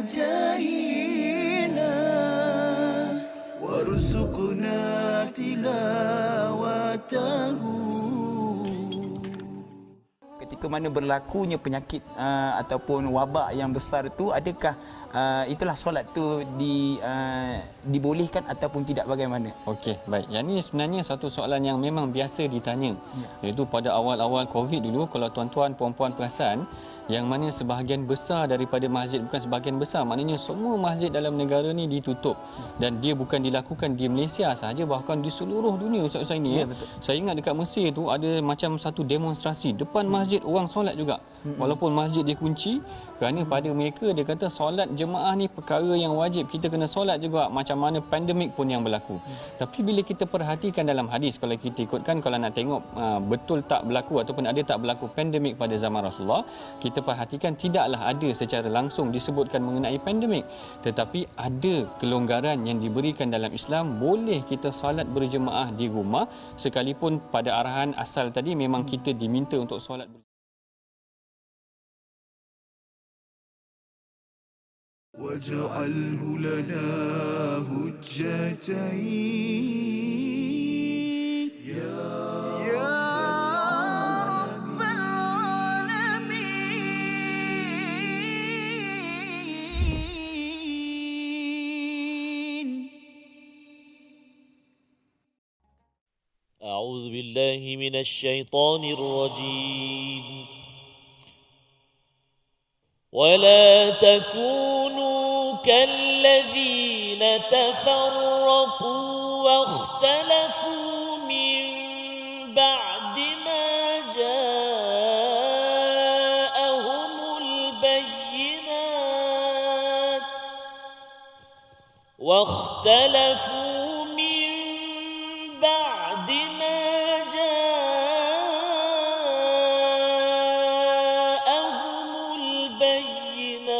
جاهنا وارزقنا تلاوته. Ketika mana berlakunya penyakit ataupun wabak yang besar itu, adakah itulah solat tu dibolehkan ataupun tidak, bagaimana? Okey, baik. Yang ni sebenarnya satu soalan yang memang biasa ditanya. Iaitu pada awal-awal Covid dulu, kalau tuan-tuan puan-puan perasan, yang mana sebahagian besar daripada masjid, bukan sebahagian besar, maknanya semua masjid dalam negara ni ditutup. Dan dia bukan dilakukan di Malaysia sahaja, bahkan di seluruh dunia Ustaz Husaini. Saya ingat dekat Mesir tu ada macam satu demonstrasi depan masjid, orang solat juga. Walaupun masjid dikunci, kerana pada mereka dia kata solat jemaah ni perkara yang wajib, kita kena solat juga macam mana pandemik pun yang berlaku. Tapi bila kita perhatikan dalam hadis, kalau kita ikutkan, kalau nak tengok betul tak berlaku ataupun ada tak berlaku pandemik pada zaman Rasulullah, kita perhatikan tidaklah ada secara langsung disebutkan mengenai pandemik, tetapi ada kelonggaran yang diberikan dalam Islam. Boleh kita solat berjemaah di rumah, sekalipun pada arahan asal tadi memang kita diminta untuk solat واجعله لنا هجتين يا رب العالمين. أعوذ بالله من الشيطان الرجيم. ولا تكونوا كالذين تفرقوا واختلفوا من بعد ما جاءهم البينات واختلفوا من بعد ما جاءهم البينات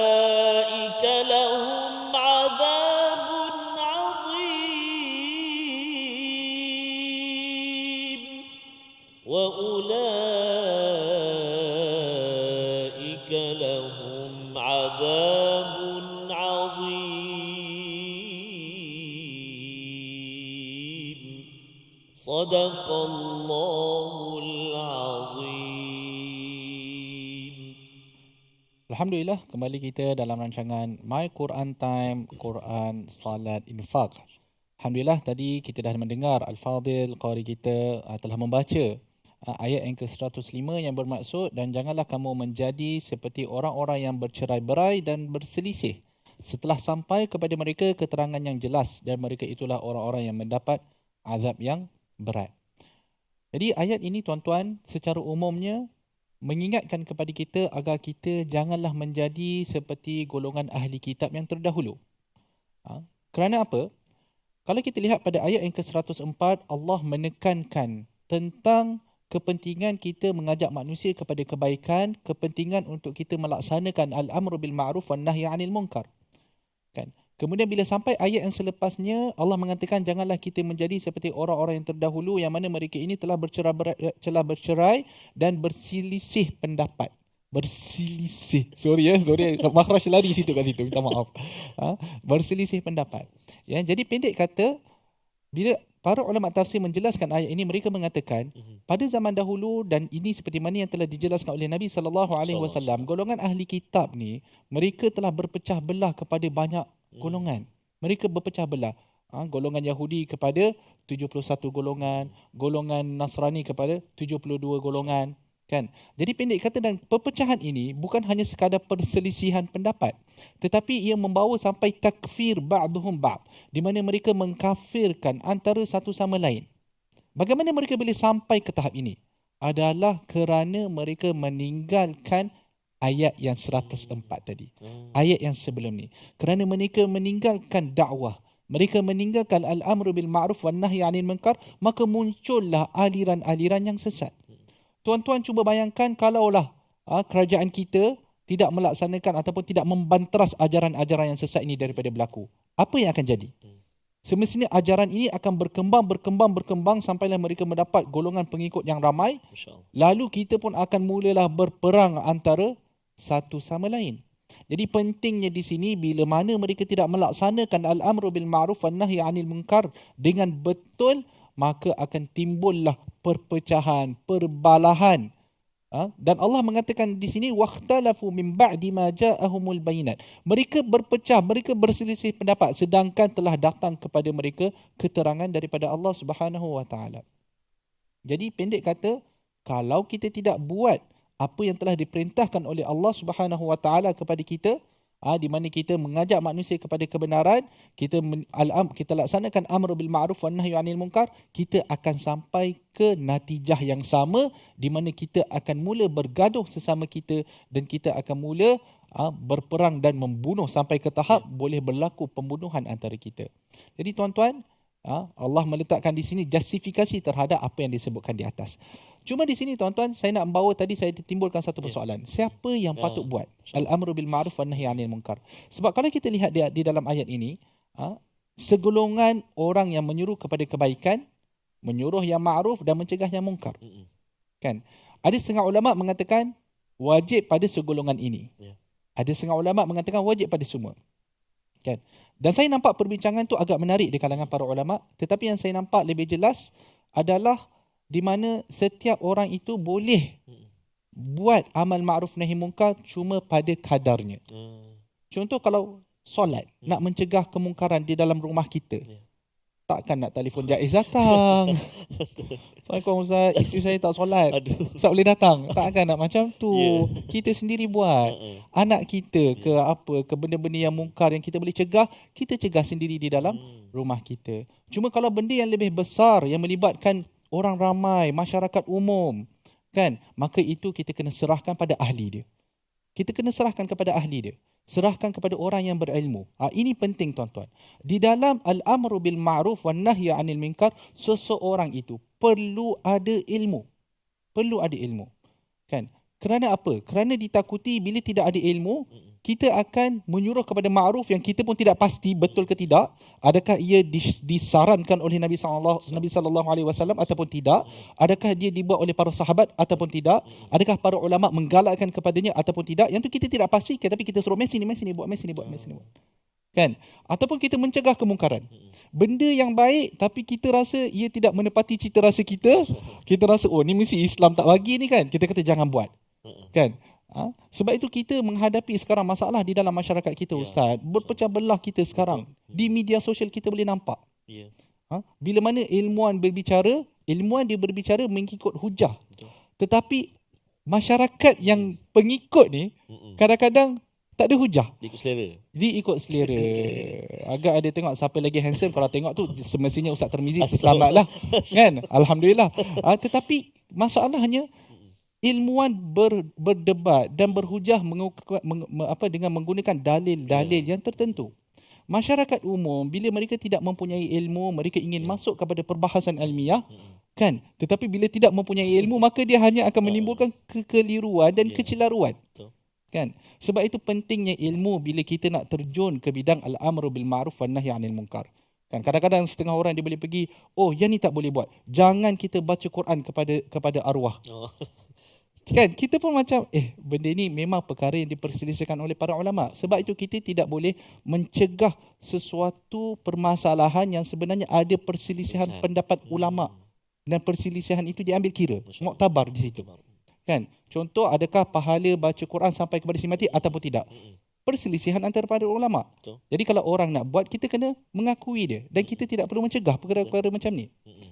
وأولئك لهم عذاب عظيم وأولئك لهم عذاب عظيم صدق الله العظيم. Alhamdulillah, kembali kita dalam rancangan My Quran Time, Quran, Salat, Infak. Alhamdulillah, tadi kita dah mendengar Al-Fadhil, Qari kita telah membaca ayat yang ke-105 yang bermaksud, dan janganlah kamu menjadi seperti orang-orang yang bercerai-berai dan berselisih setelah sampai kepada mereka keterangan yang jelas, dan mereka itulah orang-orang yang mendapat azab yang berat. Jadi ayat ini tuan-tuan secara umumnya mengingatkan kepada kita agar kita janganlah menjadi seperti golongan ahli kitab yang terdahulu. Kerana apa? Kalau kita lihat pada ayat yang ke-104, Allah menekankan tentang kepentingan kita mengajak manusia kepada kebaikan, kepentingan untuk kita melaksanakan al-amru bil ma'ruf wan nahyi 'anil munkar. Kan? Kemudian bila sampai ayat yang selepasnya, Allah mengatakan janganlah kita menjadi seperti orang-orang yang terdahulu yang mana mereka ini telah bercerai dan berselisih pendapat. Berselisih. Sorry, makhraj lari situ kat situ, minta maaf. Berselisih pendapat. Ya, jadi pendek kata, bila para ulama tafsir menjelaskan ayat ini, mereka mengatakan pada zaman dahulu, dan ini seperti mana yang telah dijelaskan oleh Nabi SAW, golongan ahli kitab ni mereka telah berpecah belah kepada banyak golongan. Mereka berpecah belah. Golongan Yahudi kepada 71 golongan, golongan Nasrani kepada 72 golongan. Kan? Jadi pendek kata, dan perpecahan ini bukan hanya sekadar perselisihan pendapat, tetapi ia membawa sampai takfir ba'duhum ba'd, di mana mereka mengkafirkan antara satu sama lain. Bagaimana mereka boleh sampai ke tahap ini? Adalah kerana mereka meninggalkan ayat yang 104 tadi. Ayat yang sebelum ni. Kerana mereka meninggalkan dakwah, mereka meninggalkan al-amru bil ma'ruf wan nahyi 'anil munkar, maka muncullah aliran-aliran yang sesat. Tuan-tuan cuba bayangkan kalaulah kerajaan kita tidak melaksanakan ataupun tidak membanteras ajaran-ajaran yang sesat ini daripada berlaku. Apa yang akan jadi? Semestinya ajaran ini akan berkembang sampailah mereka mendapat golongan pengikut yang ramai. Lalu kita pun akan mulalah berperang antara satu sama lain. Jadi pentingnya di sini, bila mana mereka tidak melaksanakan al-amru bil ma'ruf wan nahyi 'anil munkar dengan betul, maka akan timbullah perpecahan, perbalahan. Dan Allah mengatakan di sini waqtalafu min ba'di ma ja'ahumul bayinat. Mereka berpecah, mereka berselisih pendapat sedangkan telah datang kepada mereka keterangan daripada Allah Subhanahu wa taala. Jadi pendek kata, kalau kita tidak buat apa yang telah diperintahkan oleh Allah Subhanahu wa taala kepada kita, di mana kita mengajak manusia kepada kebenaran, kita laksanakan amru bil ma'ruf wan nahyi 'anil munkar, kita akan sampai ke natijah yang sama, di mana kita akan mula bergaduh sesama kita dan kita akan mula berperang dan membunuh sampai ke tahap boleh berlaku pembunuhan antara kita. Jadi tuan-tuan, Allah meletakkan di sini justifikasi terhadap apa yang disebutkan di atas. Cuma di sini tuan-tuan, saya nak membawa, tadi saya timbulkan satu persoalan. Siapa yang patut buat al-amru bil ma'ruf wan nahyi 'anil munkar? Sebab kalau kita lihat di dalam ayat ini, segolongan orang yang menyuruh kepada kebaikan, menyuruh yang ma'ruf dan mencegah yang munkar. Kan? Ada setengah ulama mengatakan wajib pada segolongan ini. Ada setengah ulama mengatakan wajib pada semua. Kan? Dan saya nampak perbincangan tu agak menarik di kalangan para ulama, tetapi yang saya nampak lebih jelas adalah di mana setiap orang itu boleh buat amal ma'ruf nahi munkar cuma pada kadarnya. Contoh kalau solat, nak mencegah kemungkaran di dalam rumah kita. takkan nak telefon Jaiz datang. Assalamualaikum Ustaz, isteri saya tak solat. Ustaz boleh datang? Takkan nak macam tu. Kita sendiri buat. Anak kita ke apa, ke benda-benda yang mungkar yang kita boleh cegah, kita cegah sendiri di dalam rumah kita. Cuma kalau benda yang lebih besar yang melibatkan orang ramai, masyarakat umum, kan, maka itu kita kena serahkan pada ahli dia. Kita kena serahkan kepada ahli dia. Serahkan kepada orang yang berilmu. Ini penting tuan-tuan. Di dalam al-amru bil ma'ruf wan nahyi 'anil munkar, seseorang itu perlu ada ilmu. Perlu ada ilmu. Kan? Kerana apa? Kerana ditakuti bila tidak ada ilmu, kita akan menyuruh kepada ma'ruf yang kita pun tidak pasti betul ke tidak. Adakah ia disarankan oleh Nabi sallallahu alaihi wasallam ataupun tidak? Adakah dia dibuat oleh para sahabat ataupun tidak? Adakah para ulama menggalakkan kepadanya ataupun tidak? Yang tu kita tidak pasti, tapi kita suruh mes sini buat. Kan? Ataupun kita mencegah kemungkaran. Benda yang baik tapi kita rasa ia tidak menepati cita rasa kita. Kita rasa ni mesti Islam tak bagi ni kan. Kita kata jangan buat. Kan? Sebab itu kita menghadapi sekarang masalah di dalam masyarakat kita, Ustaz. Berpecah belah kita sekarang. Di media sosial kita boleh nampak. Bila mana ilmuwan dia berbicara mengikut hujah. Tetapi masyarakat yang pengikut ni kadang-kadang tak ada hujah. Dia ikut selera. Agak ada tengok siapa lagi handsome. Kalau tengok tu semestinya Ustaz Tirmizi selamatlah. Kan? Alhamdulillah. Tetapi masalahnya ilmuwan berdebat dan berhujah dengan menggunakan dalil-dalil yang tertentu. Masyarakat umum bila mereka tidak mempunyai ilmu, mereka ingin masuk kepada perbahasan ilmiah, kan? Tetapi bila tidak mempunyai ilmu, maka dia hanya akan menimbulkan kekeliruan dan kecelaruan. Kan? Sebab itu pentingnya ilmu bila kita nak terjun ke bidang al-amru bil ma'ruf wan nahyi 'anil munkar. Kan, kadang-kadang setengah orang dia boleh pergi, yang ni tak boleh buat. Jangan kita baca Quran kepada arwah. Kan, kita pun macam benda ni memang perkara yang diperselisihkan oleh para ulama. Sebab itu kita tidak boleh mencegah sesuatu permasalahan yang sebenarnya ada perselisihan pendapat ulama, dan perselisihan itu diambil kira, muktabar di situ. Kan? Contoh, adakah pahala baca Quran sampai kepada si mati ataupun tidak? Perselisihan antara para ulama. Jadi kalau orang nak buat, kita kena mengakui dia, dan kita tidak perlu mencegah perkara-perkara macam ni.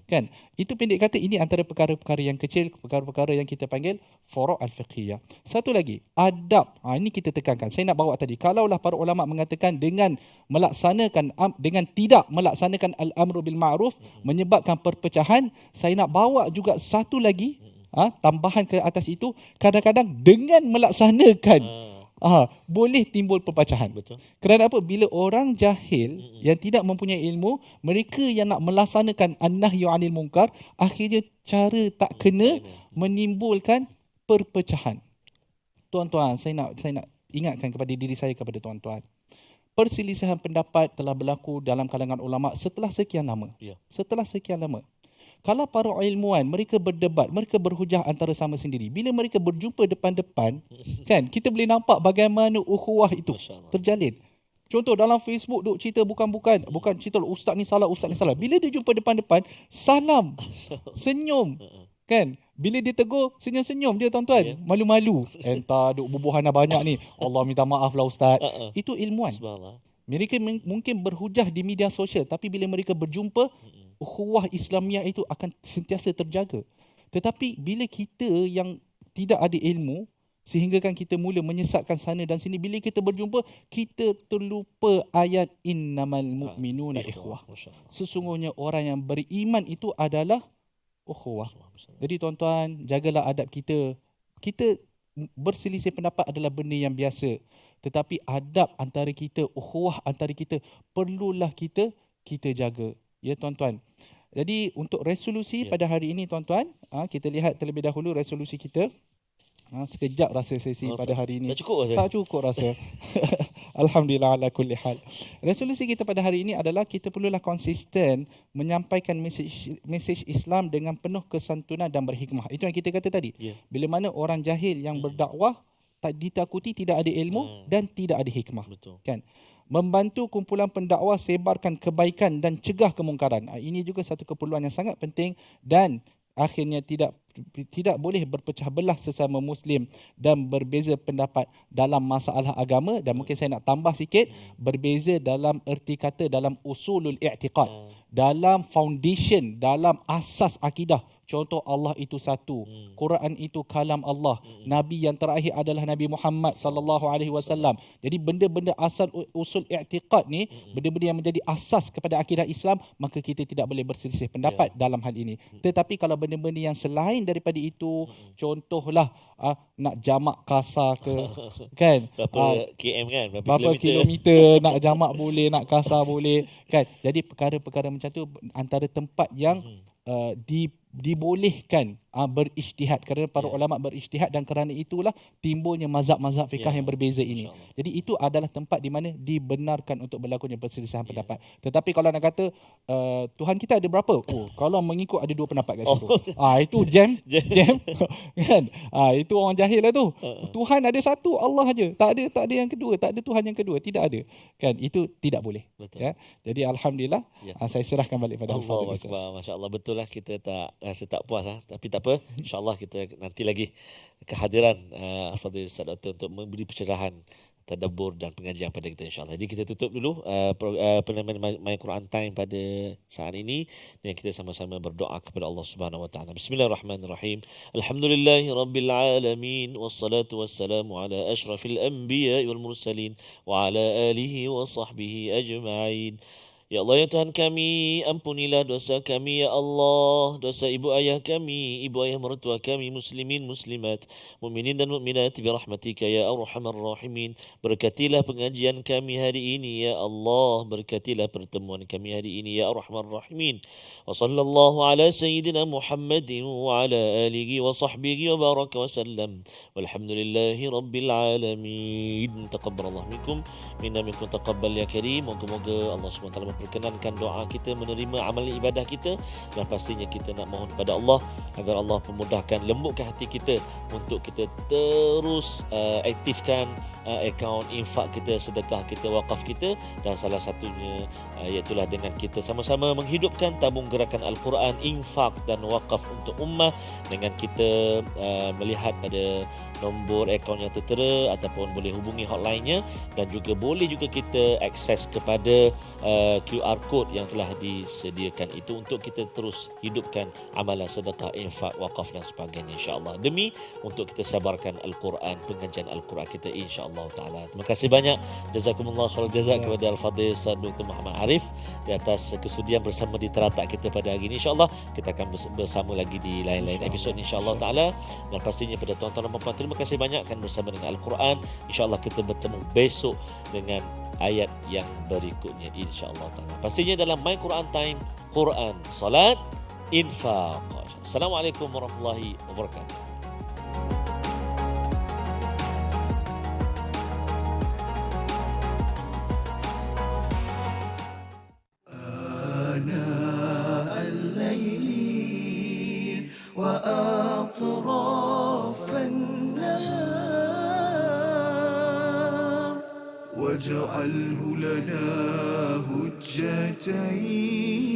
Kan? Itu pendek kata, ini antara perkara-perkara yang kecil, perkara-perkara yang kita panggil furu' al-fiqhiyah. Satu lagi, adab. Ini kita tekankan. Saya nak bawa tadi, kalaulah para ulama mengatakan dengan tidak melaksanakan al-amru bil ma'ruf menyebabkan perpecahan, saya nak bawa juga satu lagi tambahan ke atas itu, kadang-kadang dengan melaksanakan boleh timbul perpecahan. Kerana apa? Bila orang jahil yang tidak mempunyai ilmu, mereka yang nak melaksanakan an-nahyu 'anil munkar, akhirnya cara tak kena menimbulkan perpecahan. Tuan-tuan, saya nak ingatkan kepada diri saya, kepada tuan-tuan. Perselisihan pendapat telah berlaku dalam kalangan ulama setelah sekian lama. Setelah sekian lama. Kalau para ilmuwan, mereka berdebat, mereka berhujah antara sama sendiri. Bila mereka berjumpa depan-depan, kan, kita boleh nampak bagaimana ukhuwah itu terjalin. Contoh, dalam Facebook duk cerita bukan cerita ustaz ni salah. Bila dia jumpa depan-depan, salam, senyum, kan. Bila dia tegur, senyum-senyum dia, tuan-tuan. Malu-malu. Entah duk bubuhana banyak ni. Allah minta maaf lah ustaz. Itu ilmuwan. Mereka mungkin berhujah di media sosial, tapi bila mereka berjumpa, ukhuwah Islamiah itu akan sentiasa terjaga. Tetapi bila kita yang tidak ada ilmu, sehinggakan kita mula menyesatkan sana dan sini, bila kita berjumpa, kita terlupa ayat innamal mu'minuna ikhwah. Sesungguhnya orang yang beriman itu adalah ukhuwah. Jadi tuan-tuan, jagalah adab kita. Kita berselisih pendapat adalah benda yang biasa. Tetapi adab antara kita, ukhuwah antara kita, perlulah kita jaga. Ya tuan-tuan. Jadi untuk resolusi pada hari ini tuan-tuan, kita lihat terlebih dahulu resolusi kita. Sekejap rasa sesi pada hari ini. Tak cukup rasa. Alhamdulillah ala kulli hal. Resolusi kita pada hari ini adalah kita perlulah konsisten menyampaikan mesej Islam dengan penuh kesantunan dan berhikmah. Itu yang kita kata tadi. Bila mana orang jahil yang berdakwah tak ditakuti, tidak ada ilmu dan tidak ada hikmah. Kan? Membantu kumpulan pendakwah sebarkan kebaikan dan cegah kemungkaran. Ini juga satu keperluan yang sangat penting, dan akhirnya tidak tidak boleh berpecah belah sesama Muslim dan berbeza pendapat dalam masalah agama. Dan mungkin saya nak tambah sikit, berbeza dalam erti kata dalam usulul i'tiqad, dalam foundation, dalam asas akidah. Contoh, Allah itu satu, Quran itu kalam Allah, Nabi yang terakhir adalah Nabi Muhammad sallallahu alaihi wasallam. Jadi benda-benda asal usul i'tiqad ni, benda-benda yang menjadi asas kepada akidah Islam, maka kita tidak boleh berselisih pendapat dalam hal ini. Tetapi kalau benda-benda yang selain daripada itu, contohlah nak jamak kasar ke, kan? Berapa km kan? Berapa kilometer nak jamak boleh, nak kasar boleh, kan? Jadi perkara-perkara macam tu antara tempat yang dibolehkan berijtihad, kerana para ulama berijtihad, dan kerana itulah timbulnya mazhab-mazhab fiqh yang berbeza ini. Jadi itu adalah tempat di mana dibenarkan untuk berlakunya perselisihan pendapat. Tetapi kalau nak kata Tuhan kita ada berapa? Kalau mengikut ada 2 pendapat kat situ. Itu jam kan? Itu orang jahil lah tu. Tuhan ada satu, Allah aja. Tak ada yang kedua, tak ada Tuhan yang kedua, tidak ada. Kan? Itu tidak boleh. Ya. Jadi alhamdulillah, saya serahkan balik pada Al-Fadhil. Masya-Allah, betul lah, kita tak rasa tak puas tapi tak apa, insya-Allah kita nanti lagi kehadiran Al-Fadhil Ustaz Doktor untuk memberi pencerahan, tadabbur dan pengajian pada kita, insya-Allah. Jadi kita tutup dulu penampilan My Quran Time pada saat ini dan kita sama-sama berdoa kepada Allah Subhanahu Wa Taala. Bismillahirrahmanirrahim. Alhamdulillahirabbil alamin wassalatu wassalamu ala asyrafil anbiya'i wal mursalin wa ala alihi wa sahbihi ajma'in. Ya Allah, ya Tuhan kami, ampunilah dosa kami, ya Allah, dosa ibu ayah kami, ibu ayah mertua kami, muslimin, muslimat, mukminin dan mukminat, birahmatika ya arhamar rahimin. Berkatilah pengajian kami hari ini, ya Allah, berkatilah pertemuan kami hari ini, ya arhamar rahimin. Wa sallallahu ala sayyidina Muhammadin wa ala alihi wa sahbihi wa baraka wa sallam. Walhamdulillahi rabbil alamin. Taqabbalallahu minkum, minna minkum taqabbal ya karim. Moga-moga Allah SWT perkenankan doa kita, menerima amal ibadah kita, dan pastinya kita nak mohon pada Allah agar Allah memudahkan, lembutkan hati kita untuk kita terus aktifkan akaun infak kita, sedekah kita, wakaf kita, dan salah satunya iaitulah dengan kita sama-sama menghidupkan tabung gerakan Al-Quran, infak dan wakaf untuk ummah, dengan kita melihat pada nombor akaun yang tertera ataupun boleh hubungi hotline-nya, dan juga boleh juga kita akses kepada QR code yang telah disediakan itu untuk kita terus hidupkan amalan sedekah, infak, wakaf dan sebagainya, insya-Allah, demi untuk kita sabarkan Al-Quran, pengajian Al-Quran kita, insya-Allah taala. Terima kasih banyak, jazakumullah khairul jazak kepada Al-Fadhil Ustaz Dr. Muhammad Arif di atas kesudian bersama di teratak kita pada hari ini. Insya-Allah kita akan bersama lagi di lain-lain episod, insya-Allah taala. Dan pastinya pada tuan-tuan dan puan-puan, terima kasih banyak akan bersama dengan Al-Quran. Insya-Allah kita bertemu besok dengan ayat yang berikutnya, insya-Allah taala. Pastinya dalam My Quran Time, Quran, salat, infaq. Assalamualaikum warahmatullahi wabarakatuh. آناء الليل وأطراف النهار واجعله لنا هجتين